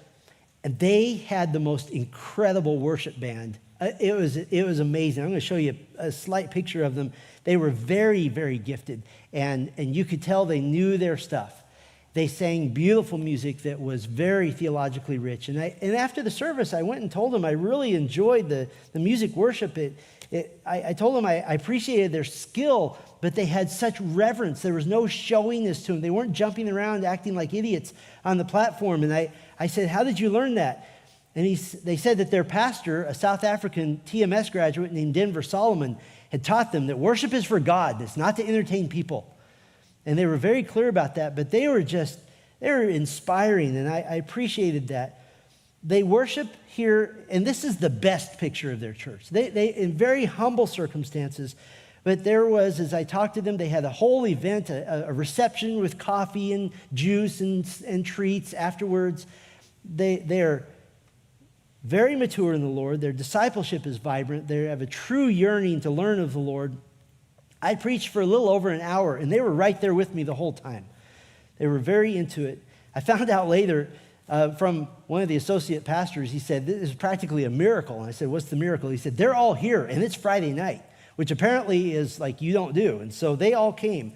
[SPEAKER 1] and they had the most incredible worship band. It was amazing. I'm going to show you a slight picture of them. They were very, very gifted, and you could tell they knew their stuff. They sang beautiful music that was very theologically rich. And after the service, I went and told them I really enjoyed the music worship. I told them I appreciated their skill, but they had such reverence. There was no showiness to them. They weren't jumping around acting like idiots on the platform. And I said, how did you learn that? And they said that their pastor, a South African TMS graduate named Denver Solomon, had taught them that worship is for God. It's not to entertain people. And they were very clear about that, but they were inspiring, and I appreciated that. They worship here, and this is the best picture of their church. They in very humble circumstances, But there was, as I talked to them, they had a whole event, a reception with coffee and juice and treats afterwards. They're very mature in the Lord. Their discipleship is vibrant. They have a true yearning to learn of the Lord. I preached for a little over an hour, and they were right there with me the whole time. They were very into it. I found out later from one of the associate pastors, he said, this is practically a miracle. And I said, what's the miracle? He said, they're all here, and it's Friday night, which apparently is like you don't do. And so they all came.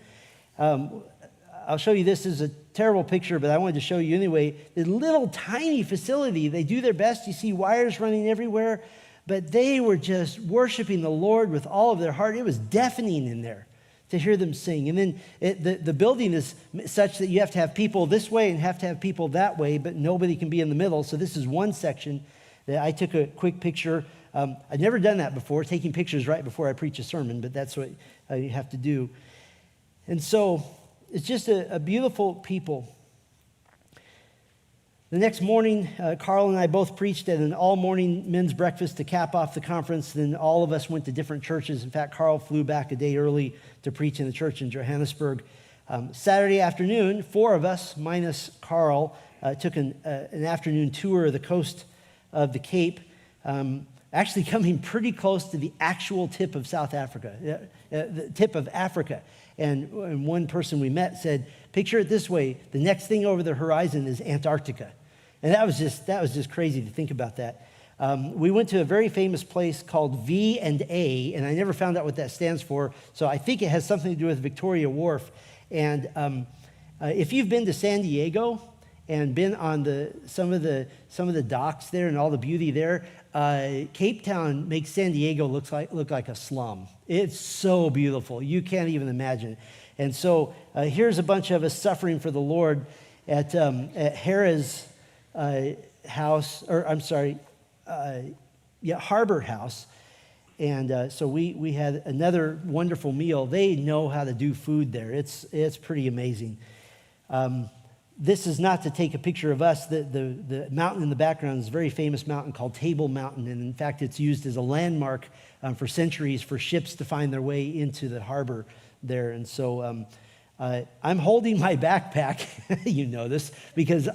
[SPEAKER 1] I'll show you, this is a terrible picture, but I wanted to show you anyway. The little tiny facility, they do their best. You see wires running everywhere, but they were just worshiping the Lord with all of their heart. It was deafening in there to hear them sing. And then the building is such that you have to have people this way and have to have people that way, but nobody can be in the middle. So this is one section that I took a quick picture. I'd never done that before, taking pictures right before I preach a sermon, but that's what you have to do. And so it's just a beautiful people. The next morning, Carl and I both preached at an all-morning men's breakfast to cap off the conference. Then all of us went to different churches. In fact, Carl flew back a day early to preach in the church in Johannesburg. Saturday afternoon, 4 of us, minus Carl, took an afternoon tour of the coast of the Cape, actually coming pretty close to the actual tip of South Africa, the tip of Africa. And one person we met said, picture it this way, the next thing over the horizon is Antarctica. And that was just crazy to think about that. We went to a very famous place called V&A, and I never found out what that stands for, so I think it has something to do with Victoria Wharf. And if you've been to San Diego and been on some of the docks there and all the beauty there, Cape Town makes San Diego look like a slum. It's so beautiful. You can't even imagine it. And so here's a bunch of us suffering for the Lord at Harrah's house, or I'm sorry, Harbor House. And so we had another wonderful meal. They know how to do food there. It's pretty amazing. This is not to take a picture of us. The mountain in the background is a very famous mountain called Table Mountain. And in fact, it's used as a landmark for centuries for ships to find their way into the harbor there. And so I'm holding my backpack, you know this, because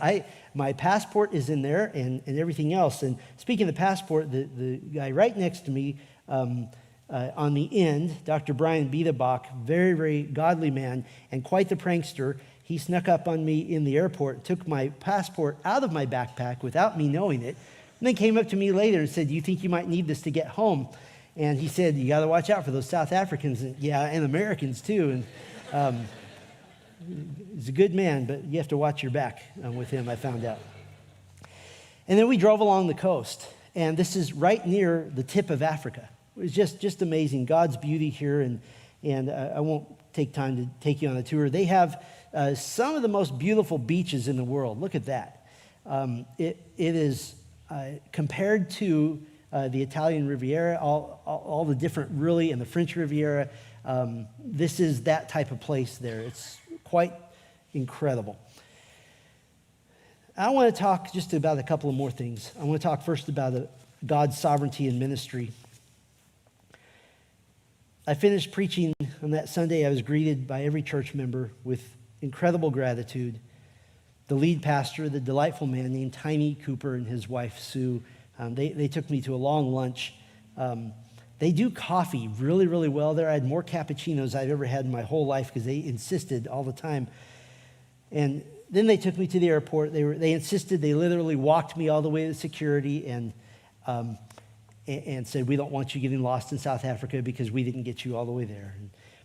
[SPEAKER 1] my passport is in there and everything else. And speaking of the passport, the guy right next to me on the end, Dr. Brian Biederbach, very, very godly man and quite the prankster. He snuck up on me in the airport, took my passport out of my backpack without me knowing it, and then came up to me later and said, do you think you might need this to get home? And he said, you got to watch out for those South Africans, and Americans too. And he's a good man, but you have to watch your back with him, I found out. And then we drove along the coast, and this is right near the tip of Africa. It was just amazing, God's beauty here, and I won't take time to take you on a tour. They have some of the most beautiful beaches in the world. Look at that. It is compared to the Italian Riviera, all the different really, and the French Riviera. This is that type of place there. It's quite incredible. I want to talk just about a couple of more things. I want to talk first about God's sovereignty in ministry. I finished preaching on that Sunday. I was greeted by every church member with incredible gratitude. The lead pastor, the delightful man named Tiny Cooper, and his wife, Sue, they took me to a long lunch. They do coffee really, really well there. I had more cappuccinos I've ever had in my whole life because they insisted all the time. And then they took me to the airport. They insisted. They literally walked me all the way to security and said, we don't want you getting lost in South Africa because we didn't get you all the way there.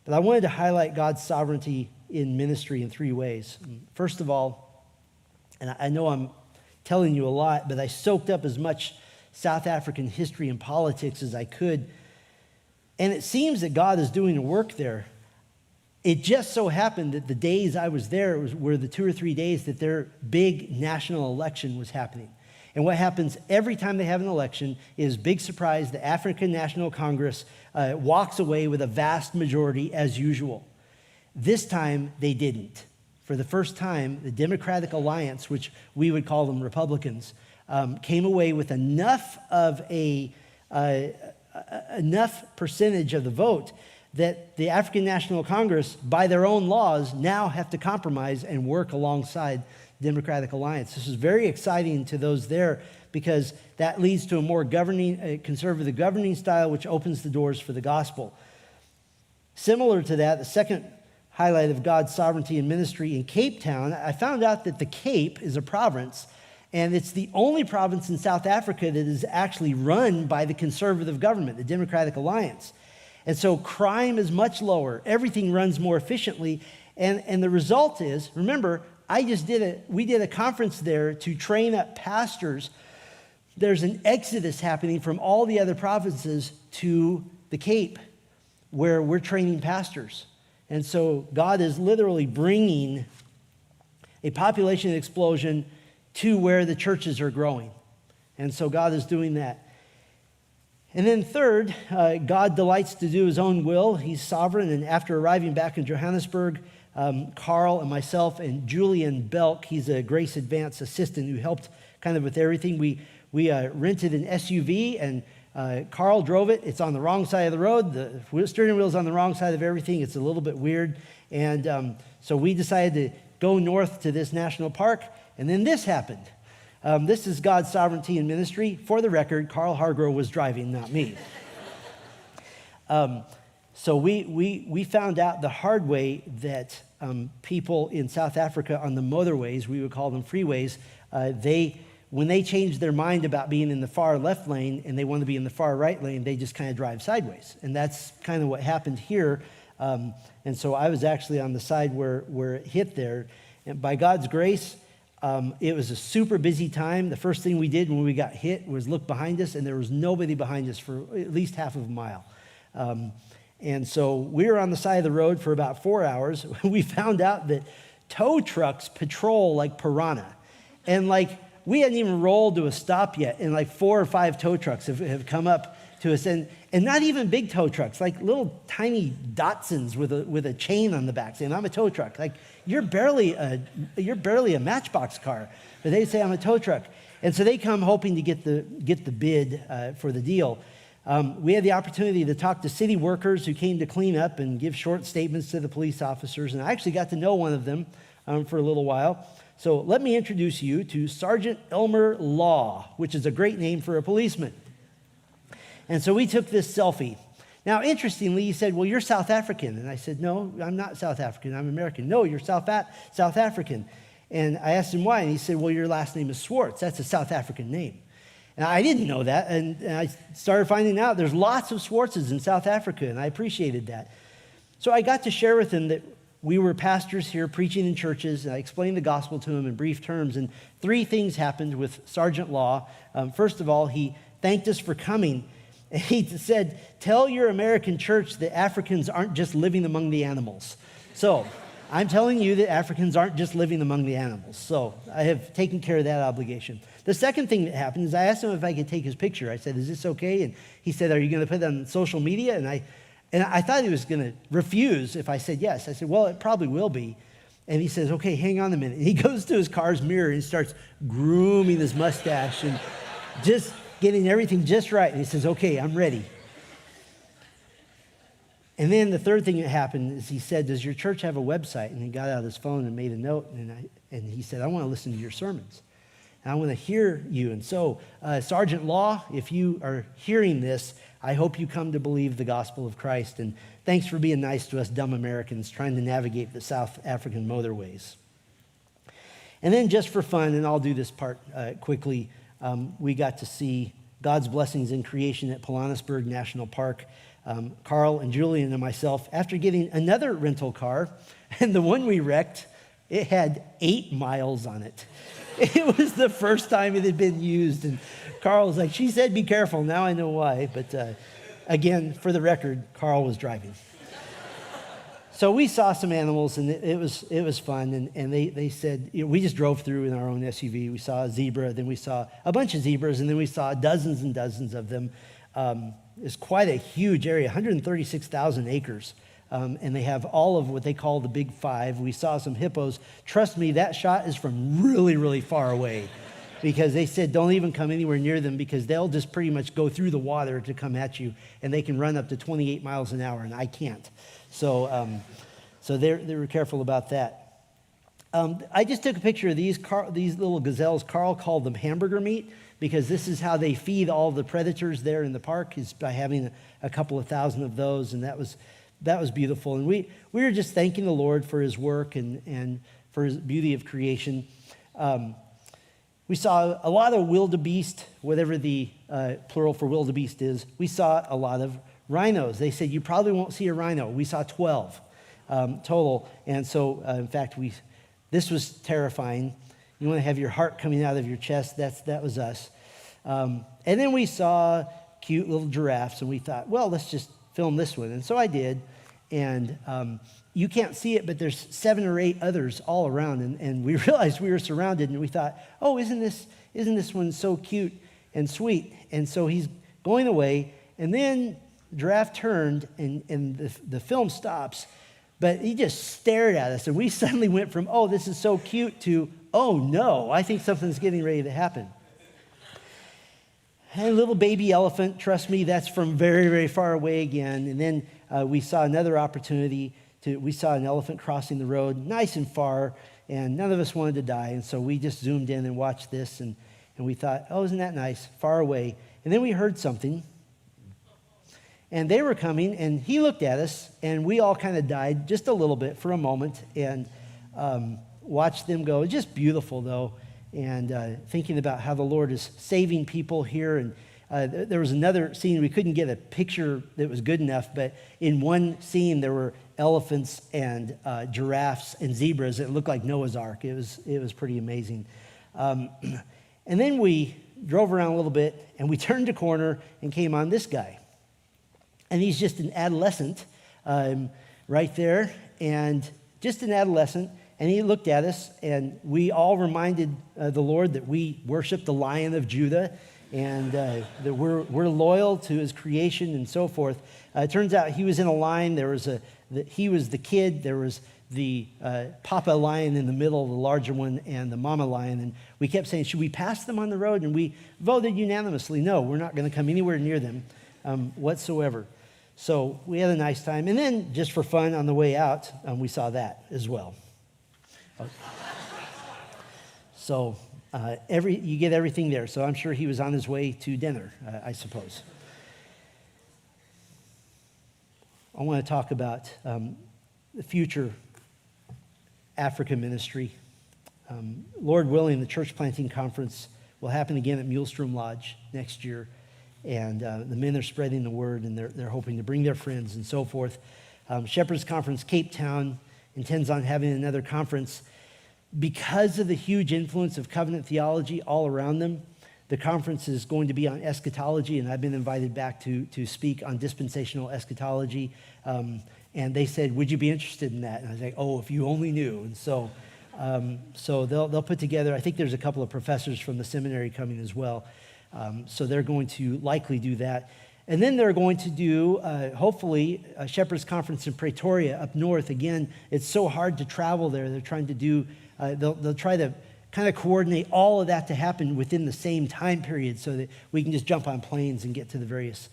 [SPEAKER 1] But I wanted to highlight God's sovereignty in ministry in 3 ways. First of all, and I know I'm telling you a lot, but I soaked up as much South African history and politics as I could. And it seems that God is doing a work there. It just so happened that the days I was there were the 2 or 3 days that their big national election was happening. And what happens every time they have an election is, big surprise, the African National Congress walks away with a vast majority as usual. This time, they didn't. For the first time, the Democratic Alliance, which we would call them Republicans, came away with enough of enough percentage of the vote that the African National Congress, by their own laws, now have to compromise and work alongside the Democratic Alliance. This is very exciting to those there because that leads to a more conservative governing style, which opens the doors for the gospel. Similar to that, the second highlight of God's sovereignty and ministry in Cape Town, I found out that the Cape is a province, and it's the only province in South Africa that is actually run by the conservative government, the Democratic Alliance. And so crime is much lower. Everything runs more efficiently. And the result is, remember, we did a conference there to train up pastors. There's an exodus happening from all the other provinces to the Cape, where we're training pastors. And so God is literally bringing a population explosion to where the churches are growing. And so God is doing that. And then third, God delights to do his own will. He's sovereign. And after arriving back in Johannesburg, Carl and myself and Julian Belk, he's a Grace Advance assistant who helped kind of with everything. We rented an SUV, and Carl drove it. It's on the wrong side of the road. The steering wheel's on the wrong side of everything. It's a little bit weird. And so we decided to go north to this national park. And then this happened. This is God's sovereignty and ministry. For the record, Carl Hargrove was driving, not me. So we found out the hard way that people in South Africa on the motorways, we would call them freeways, when they change their mind about being in the far left lane and they want to be in the far right lane, they just kind of drive sideways. And that's kind of what happened here. And so I was actually on the side where it hit there. And by God's grace, it was a super busy time. The first thing we did when we got hit was look behind us, and there was nobody behind us for at least half of a mile. And so we were on the side of the road for about 4 hours. We found out that tow trucks patrol like piranha. And we hadn't even rolled to a stop yet, and 4 or 5 tow trucks have come up to us. And not even big tow trucks, like little tiny Datsuns with a chain on the back saying, I'm a tow truck. You're barely a Matchbox car, but they say I'm a tow truck. And so they come hoping to get the bid for the deal. We had the opportunity to talk to city workers who came to clean up and give short statements to the police officers, and I actually got to know one of them for a little while. So let me introduce you to Sergeant Elmer Law, which is a great name for a policeman. And so we took this selfie. Now, interestingly, he said, well, you're South African. And I said, no, I'm not South African. I'm American. No, you're South African. And I asked him why. And he said, well, your last name is Swartz. That's a South African name. And I didn't know that. And I started finding out there's lots of Swartzes in South Africa. And I appreciated that. So I got to share with him that we were pastors here preaching in churches. And I explained the gospel to him in brief terms. And 3 things happened with Sergeant Law. First of all, he thanked us for coming. And he said, tell your American church that Africans aren't just living among the animals. So I'm telling you that Africans aren't just living among the animals. So I have taken care of that obligation. The second thing that happened is I asked him if I could take his picture. I said, is this okay? And he said, are you going to put it on social media? And I thought he was going to refuse if I said yes. I said, well, it probably will be. And he says, okay, hang on a minute. And he goes to his car's mirror and he starts grooming his mustache and just getting everything just right. And he says, okay, I'm ready. And then the third thing that happened is he said, does your church have a website? And he got out his phone and made a note. And he said, I want to listen to your sermons. And I want to hear you. And so, Sergeant Law, if you are hearing this, I hope you come to believe the gospel of Christ. And thanks for being nice to us dumb Americans trying to navigate the South African motorways. And then just for fun, and I'll do this part quickly, we got to see God's blessings in creation at Pilanesberg National Park. Carl and Julian and myself, after getting another rental car, and the one we wrecked, it had 8 miles on it. It was the first time it had been used, and Carl was like, she said be careful. Now I know why, but again, for the record, Carl was driving. So we saw some animals, and it was fun, and they said, we just drove through in our own SUV. We saw a zebra, then we saw a bunch of zebras, and then we saw dozens and dozens of them. It's quite a huge area, 136,000 acres, and they have all of what they call the Big Five. We saw some hippos. Trust me, that shot is from really, really far away. because they said don't even come anywhere near them because they'll just pretty much go through the water to come at you, and they can run up to 28 miles an hour, and I can't. So they were careful about that. I just took a picture of these little gazelles. Carl called them hamburger meat because this is how they feed all the predators there in the park, is by having a couple of thousand of those, and that was beautiful. And we were just thanking the Lord for his work and for his beauty of creation. We saw a lot of wildebeest, whatever the plural for wildebeest is. We saw a lot of rhinos. They said you probably won't see a rhino. We saw 12 total. And so, in fact, this was terrifying. You want to have your heart coming out of your chest. That was us. And then we saw cute little giraffes, and we thought, well, let's just film this one. And so I did. And you can't see it, but there's 7 or 8 others all around. And we realized we were surrounded, and we thought, oh, isn't this one so cute and sweet? And so he's going away, and then giraffe turned, and the film stops. But he just stared at us, and we suddenly went from, oh, this is so cute, to, oh, no, I think something's getting ready to happen. And a little baby elephant, trust me, that's from very, very far away again. And then we saw another opportunity. We saw an elephant crossing the road, nice and far, and none of us wanted to die. And so we just zoomed in and watched this, and we thought, oh, isn't that nice, far away. And then we heard something. And they were coming, and he looked at us, and we all kind of died just a little bit for a moment and watched them go. Just beautiful, though, and thinking about how the Lord is saving people here. And there was another scene. We couldn't get a picture that was good enough, but in one scene, there were elephants and giraffes and zebras. It looked like Noah's Ark. It was pretty amazing. And then we drove around a little bit, and we turned a corner and came on this guy. And he's just an adolescent right there, and just an adolescent. And he looked at us, and we all reminded the Lord that we worship the Lion of Judah, and that we're loyal to his creation and so forth. It turns out he was in a line. He was the kid. There was the papa lion in the middle, the larger one, and the mama lion. And we kept saying, should we pass them on the road? And we voted unanimously, no, we're not going to come anywhere near them whatsoever. So we had a nice time. And then, just for fun, on the way out, we saw that as well. So you get everything there. So I'm sure he was on his way to dinner, I suppose. I want to talk about the future Africa ministry. Lord willing, the church planting conference will happen again at Mulestrom Lodge next year. And the men are spreading the word, and they're hoping to bring their friends and so forth. Shepherd's Conference Cape Town intends on having another conference. Because of the huge influence of covenant theology all around them, the conference is going to be on eschatology, and I've been invited back to speak on dispensational eschatology. And they said, would you be interested in that? And I was like, oh, if you only knew. And so they'll put together, I think there's a couple of professors from the seminary coming as well. So they're going to likely do that. And then they're going to do, hopefully, a Shepherd's Conference in Pretoria up north. Again, it's so hard to travel there. They're trying to do, they'll try to kind of coordinate all of that to happen within the same time period so that we can just jump on planes and get to the various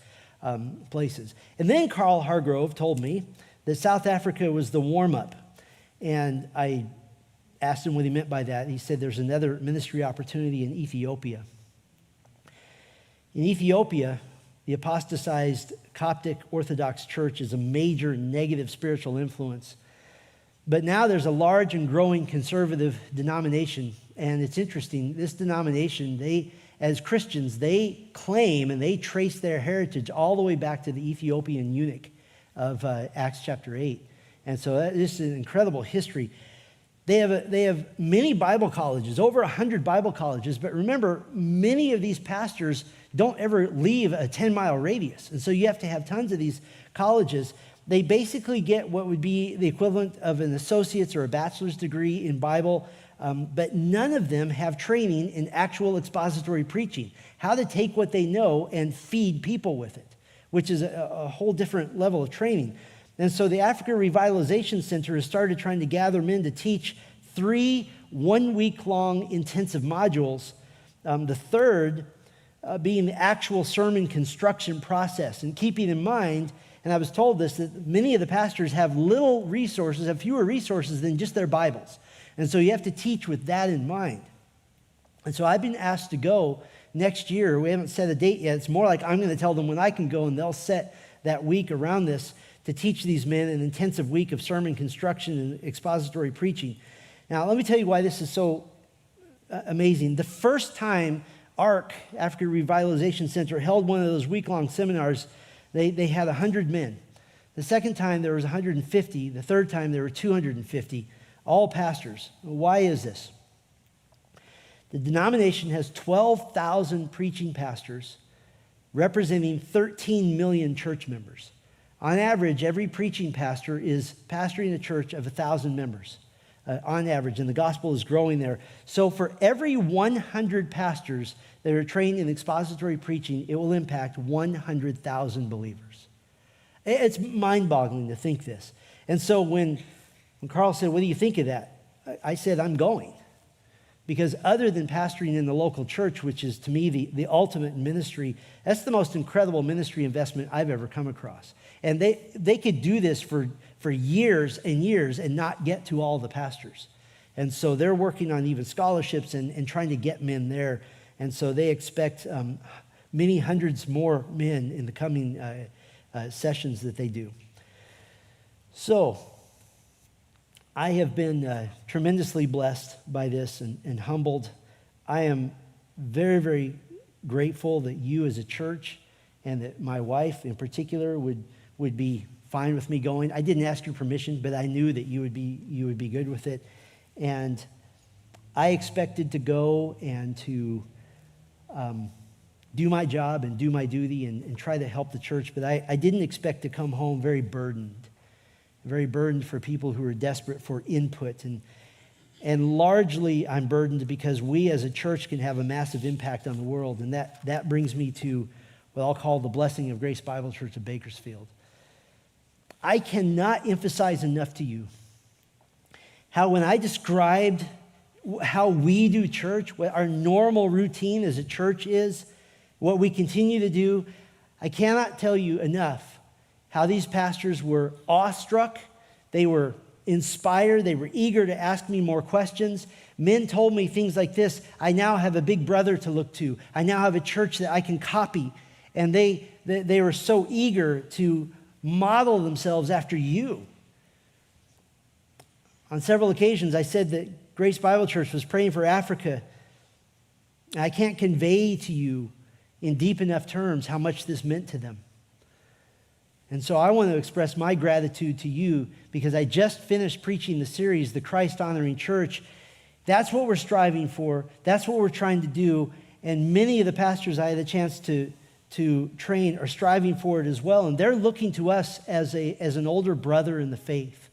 [SPEAKER 1] places. And then Carl Hargrove told me that South Africa was the warm-up. And I asked him what he meant by that. He said there's another ministry opportunity in Ethiopia. In Ethiopia, the apostatized Coptic Orthodox Church is a major negative spiritual influence. But now there's a large and growing conservative denomination. And it's interesting, this denomination, as Christians, they claim and they trace their heritage all the way back to the Ethiopian eunuch of Acts chapter 8. And so this is an incredible history. They have many Bible colleges, over 100 Bible colleges. But remember, many of these pastors don't ever leave a 10-mile radius. And so you have to have tons of these colleges. They basically get what would be the equivalent of an associate's or a bachelor's degree in Bible, but none of them have training in actual expository preaching, how to take what they know and feed people with it, which is a whole different level of training. And so the Africa Revitalization Center has started trying to gather men to teach 3 one-week-long intensive modules The third being the actual sermon construction process. And keeping in mind, and I was told this, that many of the pastors have fewer resources than just their Bibles. And so you have to teach with that in mind. And so I've been asked to go next year. We haven't set a date yet. It's more like I'm going to tell them when I can go, and they'll set that week around this to teach these men an intensive week of sermon construction and expository preaching. Now, let me tell you why this is so amazing. The first time ARC, African Revitalization Center, held one of those week-long seminars, they had 100 men. The second time, there was 150. The third time, there were 250, all pastors. Why is this? The denomination has 12,000 preaching pastors representing 13 million church members. On average, every preaching pastor is pastoring a church of 1,000 members. On average, and the gospel is growing there. So for every 100 pastors that are trained in expository preaching, it will impact 100,000 believers. It's mind-boggling to think this. And so when Carl said, what do you think of that? I said, I'm going. Because other than pastoring in the local church, which is to me the ultimate ministry, that's the most incredible ministry investment I've ever come across. And they could do this for years and years and not get to all the pastors. And so they're working on even scholarships and trying to get men there. And so they expect many hundreds more men in the coming sessions that they do. So I have been tremendously blessed by this and humbled. I am very, very grateful that you as a church and that my wife in particular would be fine with me going. I didn't ask your permission, but I knew that you would be good with it. And I expected to go and to do my job and do my duty and try to help the church, but I didn't expect to come home very burdened for people who are desperate for input. And largely I'm burdened because we as a church can have a massive impact on the world. And that brings me to what I'll call the blessing of Grace Bible Church of Bakersfield. I cannot emphasize enough to you how when I described how we do church, what our normal routine as a church is, what we continue to do, I cannot tell you enough how these pastors were awestruck, they were inspired, they were eager to ask me more questions. Men told me things like this: I now have a big brother to look to. I now have a church that I can copy. And they were so eager to model themselves after you. On several occasions, I said that Grace Bible Church was praying for Africa. I can't convey to you in deep enough terms how much this meant to them. And so I want to express my gratitude to you because I just finished preaching the series, The Christ-Honoring Church. That's what we're striving for. That's what we're trying to do. And many of the pastors I had a chance to train are striving for it as well. And they're looking to us as an older brother in the faith,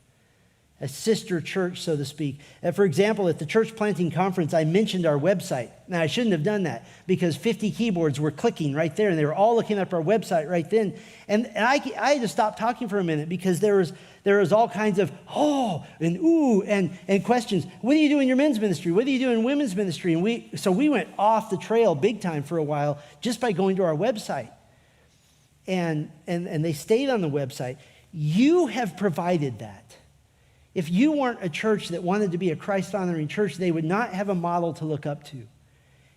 [SPEAKER 1] a sister church, so to speak. For example, at the church planting conference, I mentioned our website. Now, I shouldn't have done that because 50 keyboards were clicking right there, and they were all looking up our website right then. And I had to stop talking for a minute because there was all kinds of oh and ooh and questions. What do you do in your men's ministry? What do you do in women's ministry? And we went off the trail big time for a while just by going to our website. And they stayed on the website. You have provided that. If you weren't a church that wanted to be a Christ-honoring church, they would not have a model to look up to.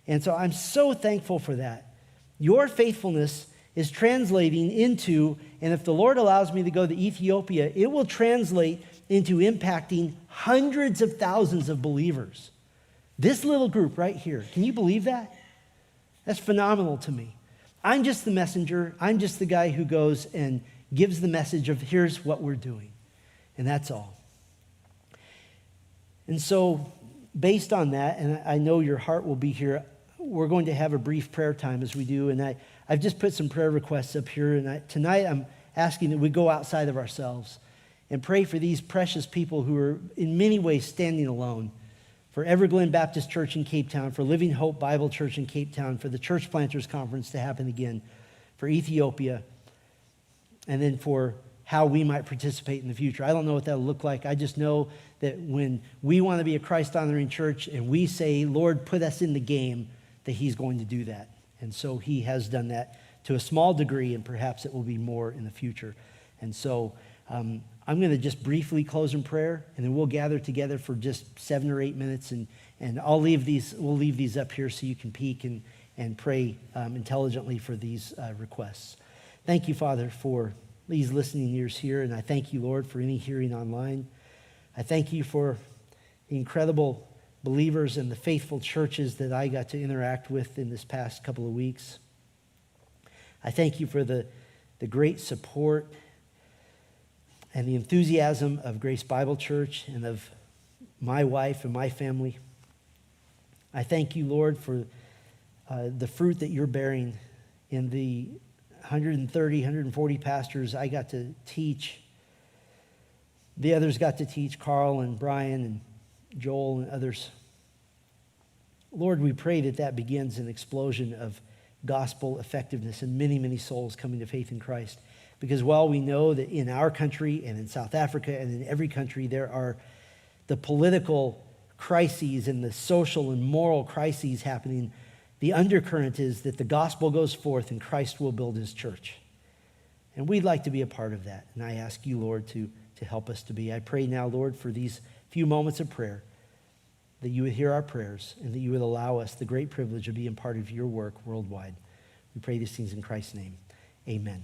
[SPEAKER 1] And so I'm so thankful for that. Your faithfulness is translating into, and if the Lord allows me to go to Ethiopia, it will translate into impacting hundreds of thousands of believers. This little group right here, can you believe that? That's phenomenal to me. I'm just the messenger. I'm just the guy who goes and gives the message of here's what we're doing. And that's all. And so, based on that, and I know your heart will be here, we're going to have a brief prayer time as we do. And I've just put some prayer requests up here. And tonight I'm asking that we go outside of ourselves and pray for these precious people who are in many ways standing alone. For Everglen Baptist Church in Cape Town, for Living Hope Bible Church in Cape Town, for the Church Planters Conference to happen again, for Ethiopia, and then for how we might participate in the future. I don't know what that'll look like. I just know that when we want to be a Christ-honoring church and we say, Lord, put us in the game, that he's going to do that. And so he has done that to a small degree, and perhaps it will be more in the future. And so I'm going to just briefly close in prayer, and then we'll gather together for just 7 or 8 minutes, and we'll leave these up here so you can peek and pray intelligently for these requests. Thank you, Father, for these listening ears here, and I thank you, Lord, for any hearing online. I thank you for the incredible believers and the faithful churches that I got to interact with in this past couple of weeks. I thank you for the great support and the enthusiasm of Grace Bible Church and of my wife and my family. I thank you, Lord, for the fruit that you're bearing in the 130, 140 pastors I got to teach. The others got to teach, Carl and Brian and Joel and others. Lord, we pray that begins an explosion of gospel effectiveness and many, many souls coming to faith in Christ. Because while we know that in our country and in South Africa and in every country there are the political crises and the social and moral crises happening, the undercurrent is that the gospel goes forth and Christ will build his church. And we'd like to be a part of that. And I ask you, Lord, to help us to be. I pray now, Lord, for these few moments of prayer, that you would hear our prayers and that you would allow us the great privilege of being part of your work worldwide. We pray these things in Christ's name. Amen.